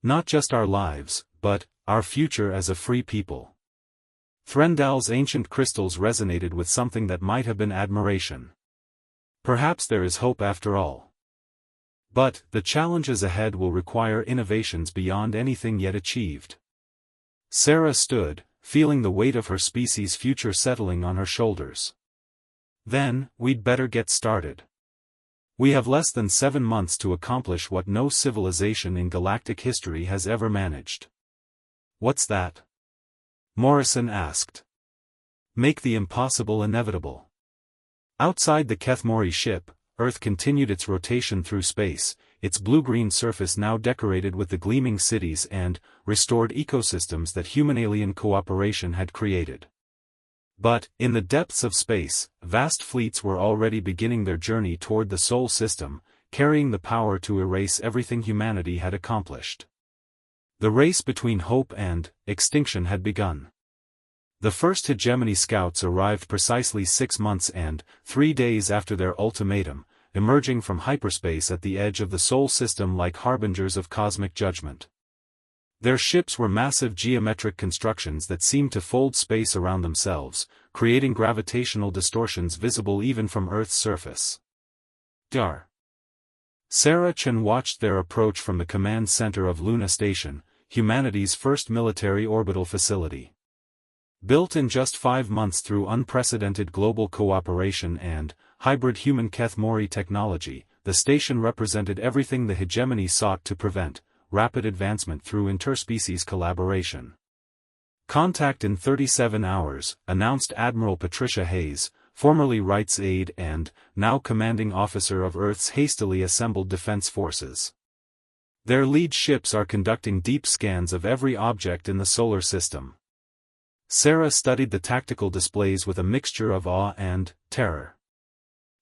Not just our lives, but our future as a free people. Threndal's ancient crystals resonated with something that might have been admiration. Perhaps there is hope after all. But the challenges ahead will require innovations beyond anything yet achieved. Sarah stood, feeling the weight of her species' future settling on her shoulders. Then, we'd better get started. We have less than 7 months to accomplish what no civilization in galactic history has ever managed. What's that? Morrison asked. Make the impossible inevitable. Outside the Keth Mori ship, Earth continued its rotation through space, its blue-green surface now decorated with the gleaming cities and restored ecosystems that human-alien cooperation had created. But, in the depths of space, vast fleets were already beginning their journey toward the Sol system, carrying the power to erase everything humanity had accomplished. The race between hope and extinction had begun. The first hegemony scouts arrived precisely 6 months and 3 days after their ultimatum, emerging from hyperspace at the edge of the Sol system like harbingers of cosmic judgment. Their ships were massive geometric constructions that seemed to fold space around themselves, creating gravitational distortions visible even from Earth's surface. Dar. Sarah Chen watched their approach from the command center of Luna Station, humanity's first military orbital facility. Built in just 5 months through unprecedented global cooperation and hybrid human Keth Mori technology, the station represented everything the hegemony sought to prevent: rapid advancement through interspecies collaboration. Contact in 37 hours, announced Admiral Patricia Hayes, formerly Wright's aide and now commanding officer of Earth's hastily assembled defense forces. Their lead ships are conducting deep scans of every object in the solar system. Sarah studied the tactical displays with a mixture of awe and terror.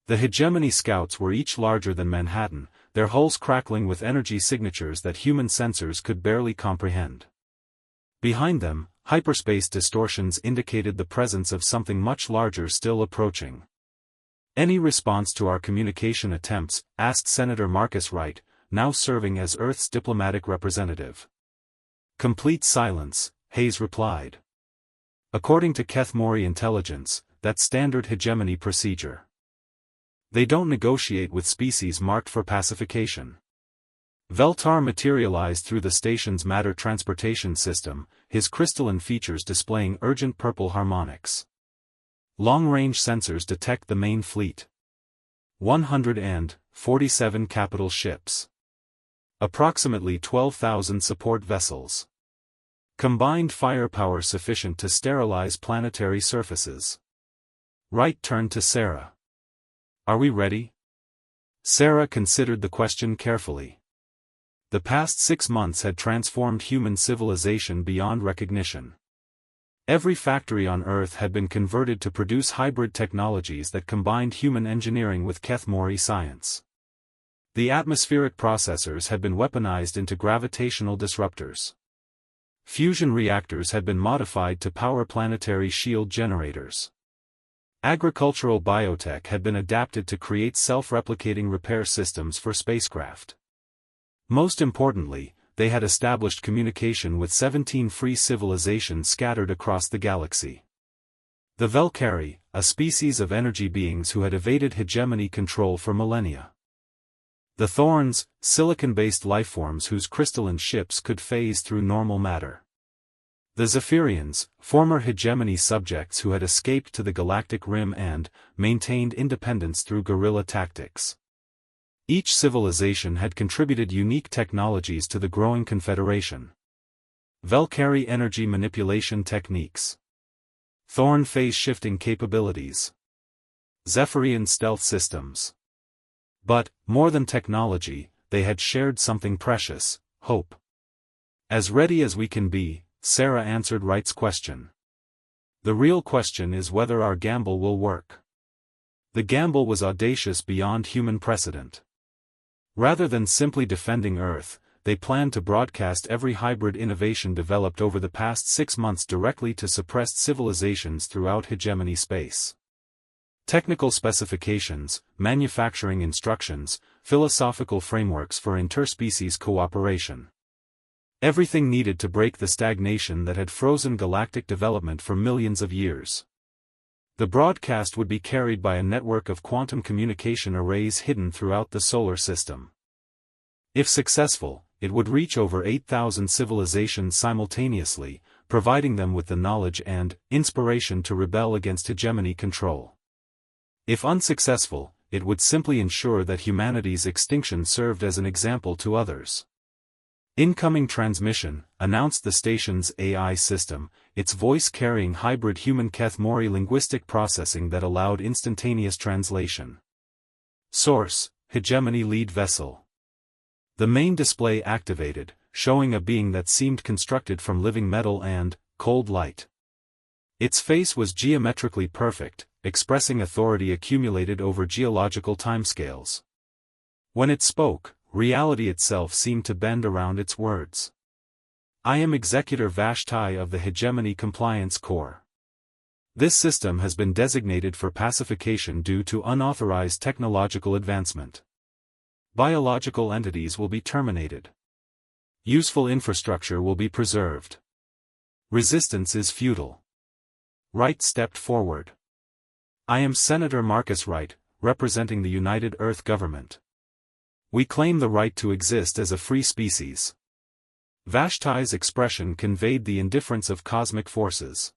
The hegemony scouts were each larger than Manhattan, their hulls crackling with energy signatures that human sensors could barely comprehend. Behind them, hyperspace distortions indicated the presence of something much larger still approaching. Any response to our communication attempts? Asked Senator Marcus Wright, now serving as Earth's diplomatic representative. Complete silence, Hayes replied. According to Keth Mori intelligence, that's standard hegemony procedure. They don't negotiate with species marked for pacification. Veltar materialized through the station's matter transportation system, his crystalline features displaying urgent purple harmonics. Long-range sensors detect the main fleet. 147 capital ships. Approximately 12,000 support vessels. Combined firepower sufficient to sterilize planetary surfaces. Wright turned to Sarah. Are we ready? Sarah considered the question carefully. The past 6 months had transformed human civilization beyond recognition. Every factory on Earth had been converted to produce hybrid technologies that combined human engineering with Keth Mori science. The atmospheric processors had been weaponized into gravitational disruptors. Fusion reactors had been modified to power planetary shield generators. Agricultural biotech had been adapted to create self-replicating repair systems for spacecraft. Most importantly, they had established communication with 17 free civilizations scattered across the galaxy. The Velkari, a species of energy beings who had evaded hegemony control for millennia. The Thorns, silicon-based lifeforms whose crystalline ships could phase through normal matter. The Zephyrians, former hegemony subjects who had escaped to the galactic rim and maintained independence through guerrilla tactics. Each civilization had contributed unique technologies to the growing confederation. Valkyrie energy manipulation techniques. Thorn phase-shifting capabilities. Zephyrian stealth systems. But, more than technology, they had shared something precious: hope. As ready as we can be, Sarah answered Wright's question. The real question is whether our gamble will work. The gamble was audacious beyond human precedent. Rather than simply defending Earth, they planned to broadcast every hybrid innovation developed over the past 6 months directly to suppressed civilizations throughout hegemony space. Technical specifications, manufacturing instructions, philosophical frameworks for interspecies cooperation. Everything needed to break the stagnation that had frozen galactic development for millions of years. The broadcast would be carried by a network of quantum communication arrays hidden throughout the solar system. If successful, it would reach over 8,000 civilizations simultaneously, providing them with the knowledge and inspiration to rebel against hegemony control. If unsuccessful, it would simply ensure that humanity's extinction served as an example to others. Incoming transmission, announced the station's AI system, its voice-carrying hybrid human-Keth-Mori linguistic processing that allowed instantaneous translation. Source: Hegemony Lead Vessel. The main display activated, showing a being that seemed constructed from living metal and cold light. Its face was geometrically perfect, expressing authority accumulated over geological timescales. When it spoke, reality itself seemed to bend around its words. I am Executor Vashti of the Hegemony Compliance Corps. This system has been designated for pacification due to unauthorized technological advancement. Biological entities will be terminated. Useful infrastructure will be preserved. Resistance is futile. Wright stepped forward. I am Senator Marcus Wright, representing the United Earth Government. We claim the right to exist as a free species. Vashti's expression conveyed the indifference of cosmic forces.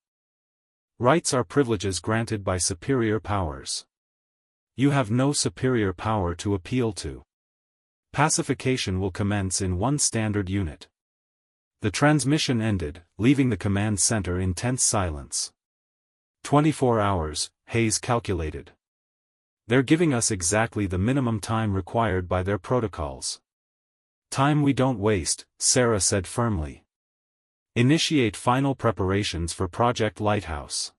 Rights are privileges granted by superior powers. You have no superior power to appeal to. Pacification will commence in one standard unit. The transmission ended, leaving the command center in tense silence. 24 hours, Hayes calculated. They're giving us exactly the minimum time required by their protocols. Time we don't waste, Sarah said firmly. Initiate final preparations for Project Lighthouse.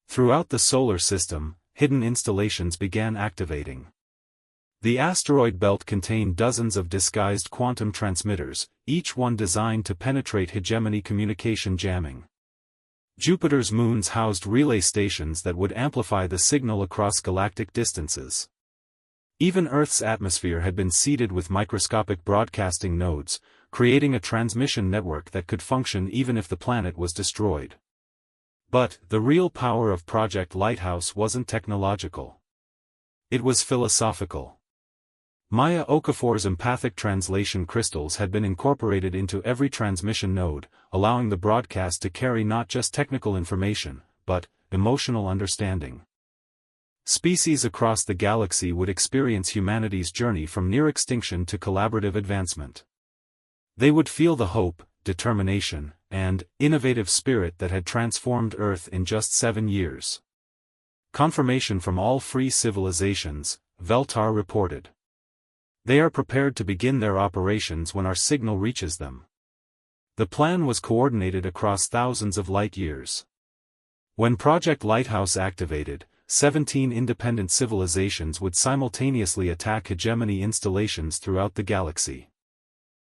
Throughout the solar system, hidden installations began activating. The asteroid belt contained dozens of disguised quantum transmitters, each one designed to penetrate hegemony communication jamming. Jupiter's moons housed relay stations that would amplify the signal across galactic distances. Even Earth's atmosphere had been seeded with microscopic broadcasting nodes, creating a transmission network that could function even if the planet was destroyed. But the real power of Project Lighthouse wasn't technological. It was philosophical. Maya Okafor's empathic translation crystals had been incorporated into every transmission node, allowing the broadcast to carry not just technical information, but emotional understanding. Species across the galaxy would experience humanity's journey from near extinction to collaborative advancement. They would feel the hope, determination, and innovative spirit that had transformed Earth in just 7 years. Confirmation from all free civilizations, Veltar reported. They are prepared to begin their operations when our signal reaches them. The plan was coordinated across thousands of light years. When Project Lighthouse activated, 17 independent civilizations would simultaneously attack hegemony installations throughout the galaxy.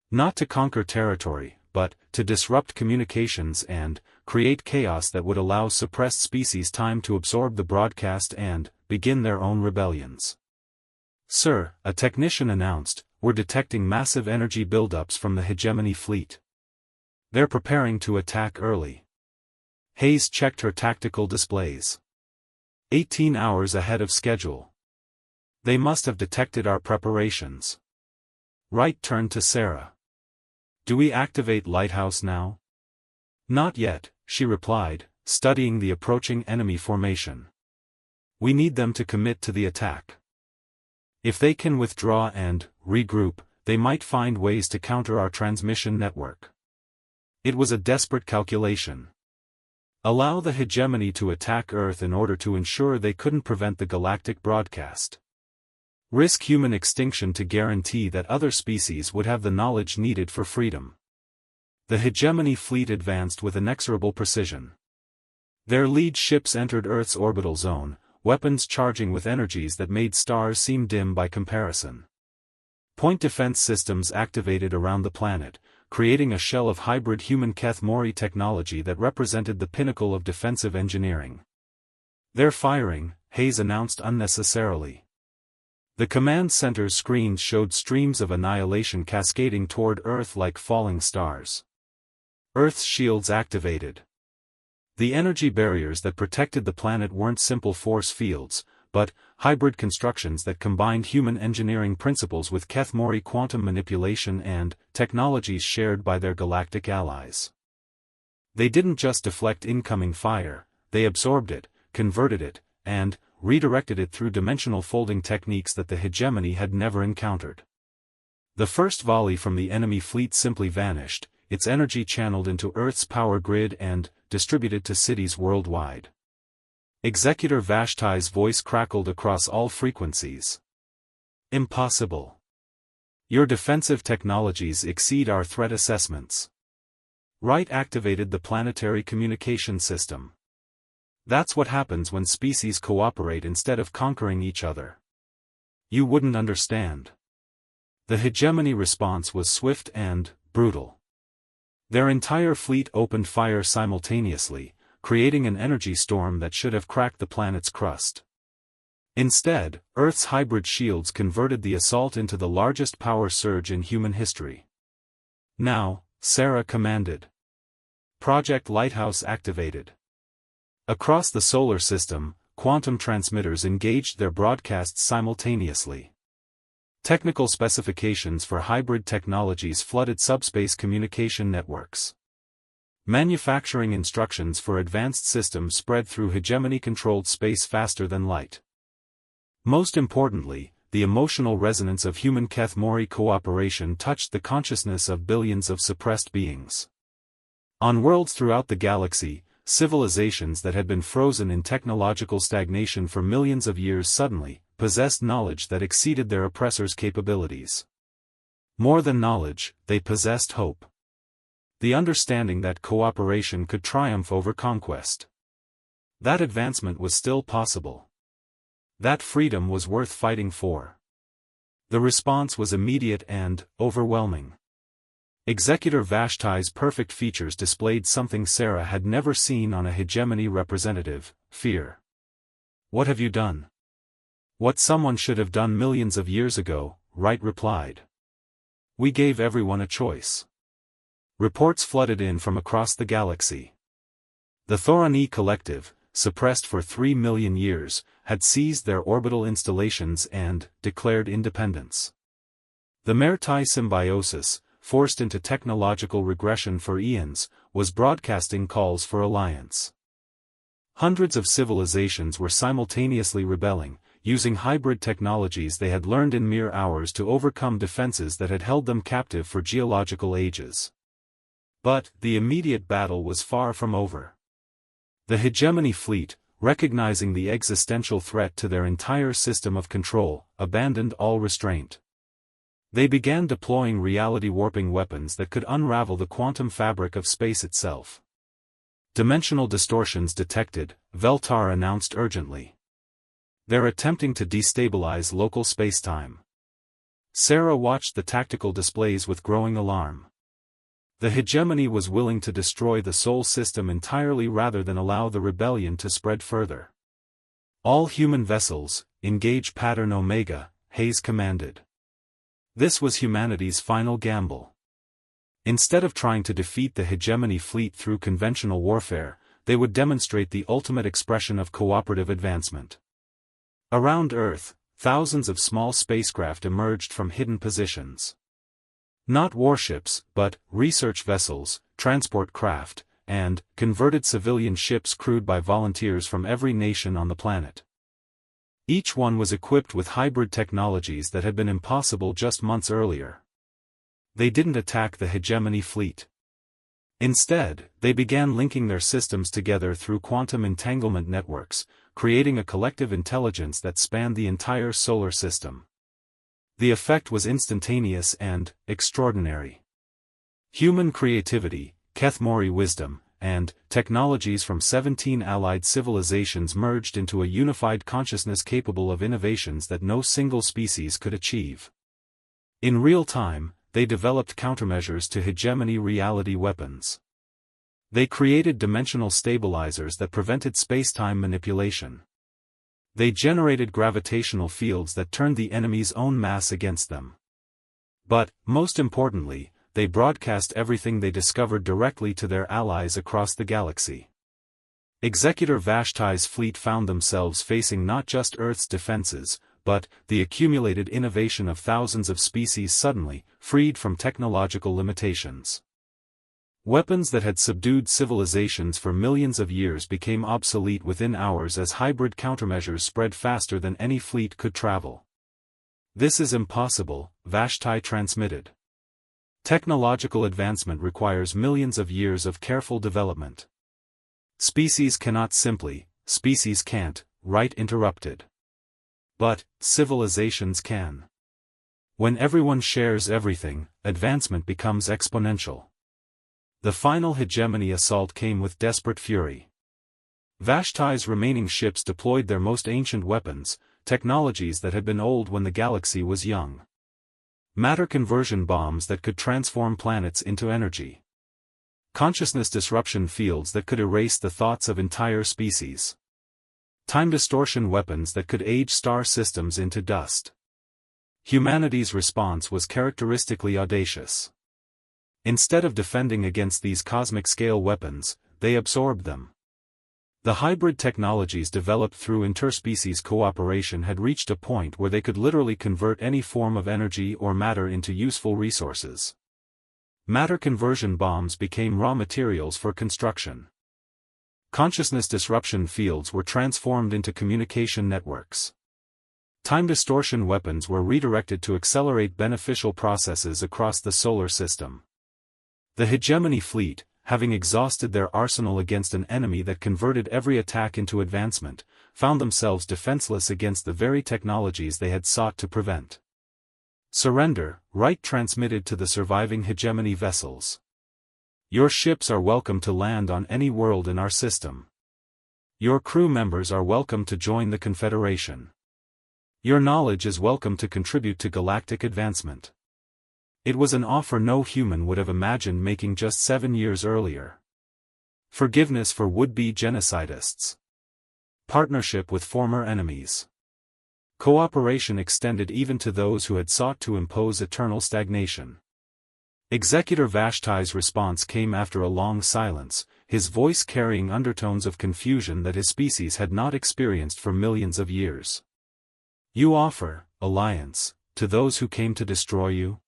Not to conquer territory, but to disrupt communications and create chaos that would allow suppressed species time to absorb the broadcast and begin their own rebellions. Sir, a technician announced, we're detecting massive energy buildups from the hegemony fleet. They're preparing to attack early. Hayes checked her tactical displays. 18 hours ahead of schedule. They must have detected our preparations. Wright turned to Sarah. "Do we activate Lighthouse now?" "Not yet," she replied, studying the approaching enemy formation. "We need them to commit to the attack. If they can withdraw and regroup, they might find ways to counter our transmission network." It was a desperate calculation. Allow the hegemony to attack Earth in order to ensure they couldn't prevent the galactic broadcast. Risk human extinction to guarantee that other species would have the knowledge needed for freedom. The hegemony fleet advanced with inexorable precision. Their lead ships entered Earth's orbital zone, weapons charging with energies that made stars seem dim by comparison. Point defense systems activated around the planet, creating a shell of hybrid human Keth Mori technology that represented the pinnacle of defensive engineering. "They're firing," Hayes announced unnecessarily. The command center's screens showed streams of annihilation cascading toward Earth like falling stars. Earth's shields activated. The energy barriers that protected the planet weren't simple force fields, but hybrid constructions that combined human engineering principles with Keth Mori quantum manipulation and technologies shared by their galactic allies. They didn't just deflect incoming fire, they absorbed it, converted it, and redirected it through dimensional folding techniques that the hegemony had never encountered. The first volley from the enemy fleet simply vanished, its energy channeled into Earth's power grid and distributed to cities worldwide. Executor Vashti's voice crackled across all frequencies. "Impossible. Your defensive technologies exceed our threat assessments." Wright activated the planetary communication system. "That's what happens when species cooperate instead of conquering each other. You wouldn't understand." The hegemony response was swift and brutal. Their entire fleet opened fire simultaneously, creating an energy storm that should have cracked the planet's crust. Instead, Earth's hybrid shields converted the assault into the largest power surge in human history. "Now," Sarah commanded. Project Lighthouse activated. Across the solar system, quantum transmitters engaged their broadcasts simultaneously. Technical specifications for hybrid technologies flooded subspace communication networks. Manufacturing instructions for advanced systems spread through hegemony-controlled space faster than light. Most importantly, the emotional resonance of human Keth Mori cooperation touched the consciousness of billions of suppressed beings. On worlds throughout the galaxy, civilizations that had been frozen in technological stagnation for millions of years suddenly possessed knowledge that exceeded their oppressors' capabilities. More than knowledge, they possessed hope. The understanding that cooperation could triumph over conquest. That advancement was still possible. That freedom was worth fighting for. The response was immediate and overwhelming. Executor Vashti's perfect features displayed something Sarah had never seen on a hegemony representative: fear. "What have you done?" "What someone should have done millions of years ago," Wright replied. "We gave everyone a choice." Reports flooded in from across the galaxy. The Thorani Collective, suppressed for 3 million years, had seized their orbital installations and declared independence. The Mertai Symbiosis, forced into technological regression for eons, was broadcasting calls for alliance. Hundreds of civilizations were simultaneously rebelling, using hybrid technologies they had learned in mere hours to overcome defenses that had held them captive for geological ages. But the immediate battle was far from over. The hegemony fleet, recognizing the existential threat to their entire system of control, abandoned all restraint. They began deploying reality-warping weapons that could unravel the quantum fabric of space itself. "Dimensional distortions detected," Veltar announced urgently. "They're attempting to destabilize local spacetime." Sarah watched the tactical displays with growing alarm. The hegemony was willing to destroy the Sol system entirely rather than allow the rebellion to spread further. "All human vessels, engage Pattern Omega," Hayes commanded. This was humanity's final gamble. Instead of trying to defeat the hegemony fleet through conventional warfare, they would demonstrate the ultimate expression of cooperative advancement. Around Earth, thousands of small spacecraft emerged from hidden positions. Not warships, but research vessels, transport craft, and converted civilian ships crewed by volunteers from every nation on the planet. Each one was equipped with hybrid technologies that had been impossible just months earlier. They didn't attack the hegemony fleet. Instead, they began linking their systems together through quantum entanglement networks, creating a collective intelligence that spanned the entire solar system. The effect was instantaneous and extraordinary. Human creativity, Kethmori wisdom, and technologies from 17 allied civilizations merged into a unified consciousness capable of innovations that no single species could achieve. In real time, they developed countermeasures to hegemony reality weapons. They created dimensional stabilizers that prevented space-time manipulation. They generated gravitational fields that turned the enemy's own mass against them. But, most importantly, they broadcast everything they discovered directly to their allies across the galaxy. Executor Vashti's fleet found themselves facing not just Earth's defenses, but the accumulated innovation of thousands of species suddenly, freed from technological limitations. Weapons that had subdued civilizations for millions of years became obsolete within hours as hybrid countermeasures spread faster than any fleet could travel. "This is impossible," Vashti transmitted. "Technological advancement requires millions of years of careful development. Species cannot simply, species can't," Wright interrupted. "But, civilizations can. When everyone shares everything, advancement becomes exponential." The final hegemony assault came with desperate fury. Vashti's remaining ships deployed their most ancient weapons, technologies that had been old when the galaxy was young. Matter conversion bombs that could transform planets into energy. Consciousness disruption fields that could erase the thoughts of entire species. Time distortion weapons that could age star systems into dust. Humanity's response was characteristically audacious. Instead of defending against these cosmic-scale weapons, they absorbed them. The hybrid technologies developed through interspecies cooperation had reached a point where they could literally convert any form of energy or matter into useful resources. Matter conversion bombs became raw materials for construction. Consciousness disruption fields were transformed into communication networks. Time distortion weapons were redirected to accelerate beneficial processes across the solar system. The hegemony fleet, having exhausted their arsenal against an enemy that converted every attack into advancement, found themselves defenseless against the very technologies they had sought to prevent. "Surrender," Wright transmitted to the surviving hegemony vessels. "Your ships are welcome to land on any world in our system. Your crew members are welcome to join the Confederation. Your knowledge is welcome to contribute to galactic advancement." It was an offer no human would have imagined making just 7 years earlier. Forgiveness for would-be genocidists. Partnership with former enemies. Cooperation extended even to those who had sought to impose eternal stagnation. Executor Vashti's response came after a long silence, his voice carrying undertones of confusion that his species had not experienced for millions of years. "You offer alliance to those who came to destroy you?"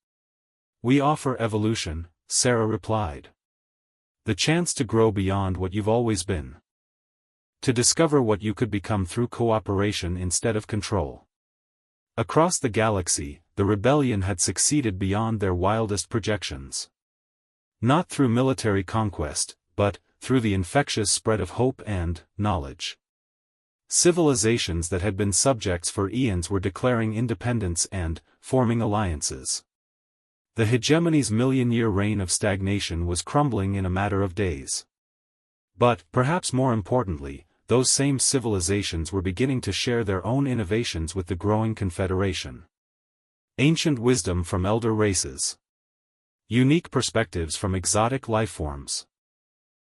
"We offer evolution," Sarah replied. "The chance to grow beyond what you've always been. To discover what you could become through cooperation instead of control." Across the galaxy, the rebellion had succeeded beyond their wildest projections. Not through military conquest, but through the infectious spread of hope and knowledge. Civilizations that had been subjects for eons were declaring independence and forming alliances. The hegemony's million-year reign of stagnation was crumbling in a matter of days. But, perhaps more importantly, those same civilizations were beginning to share their own innovations with the growing Confederation. Ancient wisdom from elder races. Unique perspectives from exotic lifeforms.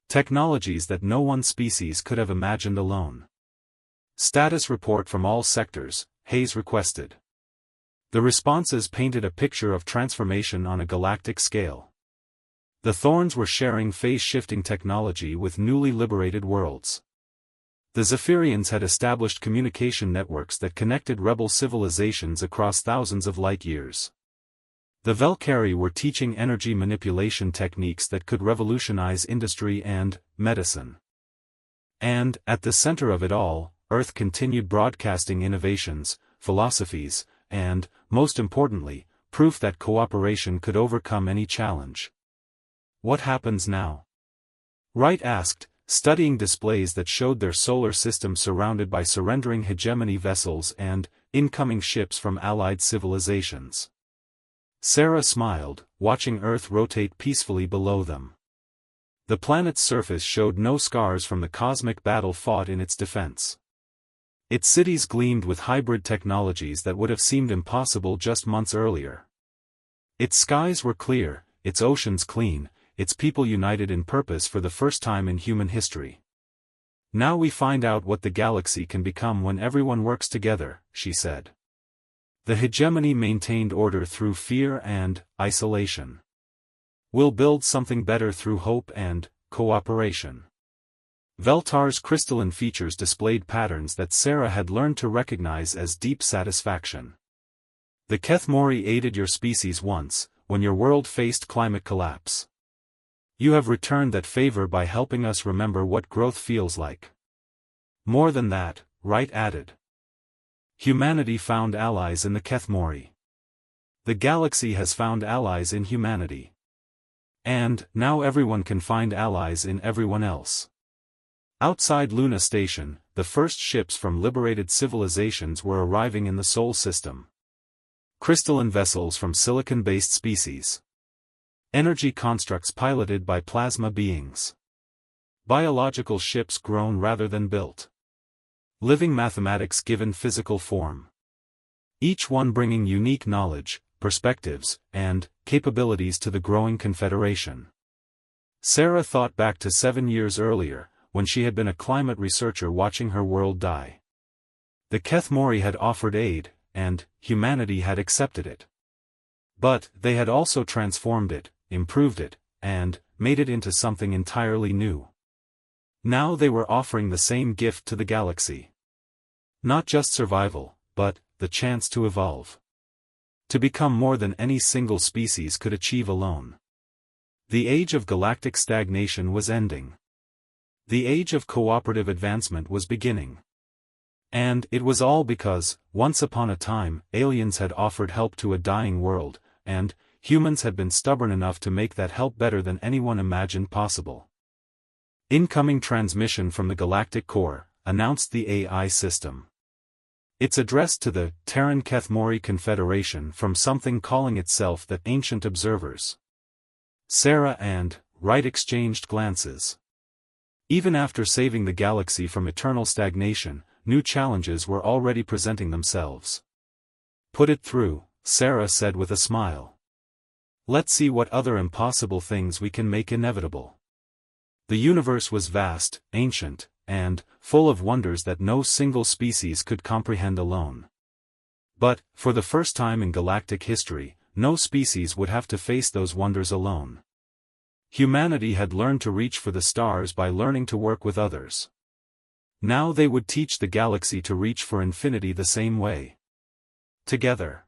Technologies that no one species could have imagined alone. Status report from all sectors, Hayes requested. The responses painted a picture of transformation on a galactic scale. The Thorns were sharing phase-shifting technology with newly liberated worlds. The Zephyrians had established communication networks that connected rebel civilizations across thousands of light-years. The Valkyrie were teaching energy manipulation techniques that could revolutionize industry and medicine. And, at the center of it all, Earth continued broadcasting innovations, philosophies, and, most importantly, proof that cooperation could overcome any challenge. What happens now? Wright asked, studying displays that showed their solar system surrounded by surrendering hegemony vessels and incoming ships from allied civilizations. Sarah smiled, watching Earth rotate peacefully below them. The planet's surface showed no scars from the cosmic battle fought in its defense. Its cities gleamed with hybrid technologies that would have seemed impossible just months earlier. Its skies were clear, its oceans clean, its people united in purpose for the first time in human history. Now we find out what the galaxy can become when everyone works together, she said. The hegemony maintained order through fear and isolation. We'll build something better through hope and cooperation. Veltar's crystalline features displayed patterns that Sarah had learned to recognize as deep satisfaction. The Kethmori aided your species once, when your world faced climate collapse. You have returned that favor by helping us remember what growth feels like. More than that, Wright added. Humanity found allies in the Kethmori. The galaxy has found allies in humanity. And, now everyone can find allies in everyone else. Outside Luna Station, the first ships from liberated civilizations were arriving in the Sol system. Crystalline vessels from silicon-based species. Energy constructs piloted by plasma beings. Biological ships grown rather than built. Living mathematics given physical form. Each one bringing unique knowledge, perspectives, and capabilities to the growing confederation. Sarah thought back to 7 years earlier, when she had been a climate researcher watching her world die. The Kethmori had offered aid, and humanity had accepted it. But they had also transformed it, improved it, and made it into something entirely new. Now they were offering the same gift to the galaxy. Not just survival, but the chance to evolve. To become more than any single species could achieve alone. The age of galactic stagnation was ending. The age of cooperative advancement was beginning. And it was all because, once upon a time, aliens had offered help to a dying world, and humans had been stubborn enough to make that help better than anyone imagined possible. Incoming transmission from the Galactic Core, announced the AI system. It's addressed to the Terran Kethmori Confederation from something calling itself the Ancient Observers. Sarah and Wright exchanged glances. Even after saving the galaxy from eternal stagnation, new challenges were already presenting themselves. Put it through, Sarah said with a smile. Let's see what other impossible things we can make inevitable. The universe was vast, ancient, and full of wonders that no single species could comprehend alone. But, for the first time in galactic history, no species would have to face those wonders alone. Humanity had learned to reach for the stars by learning to work with others. Now they would teach the galaxy to reach for infinity the same way. Together.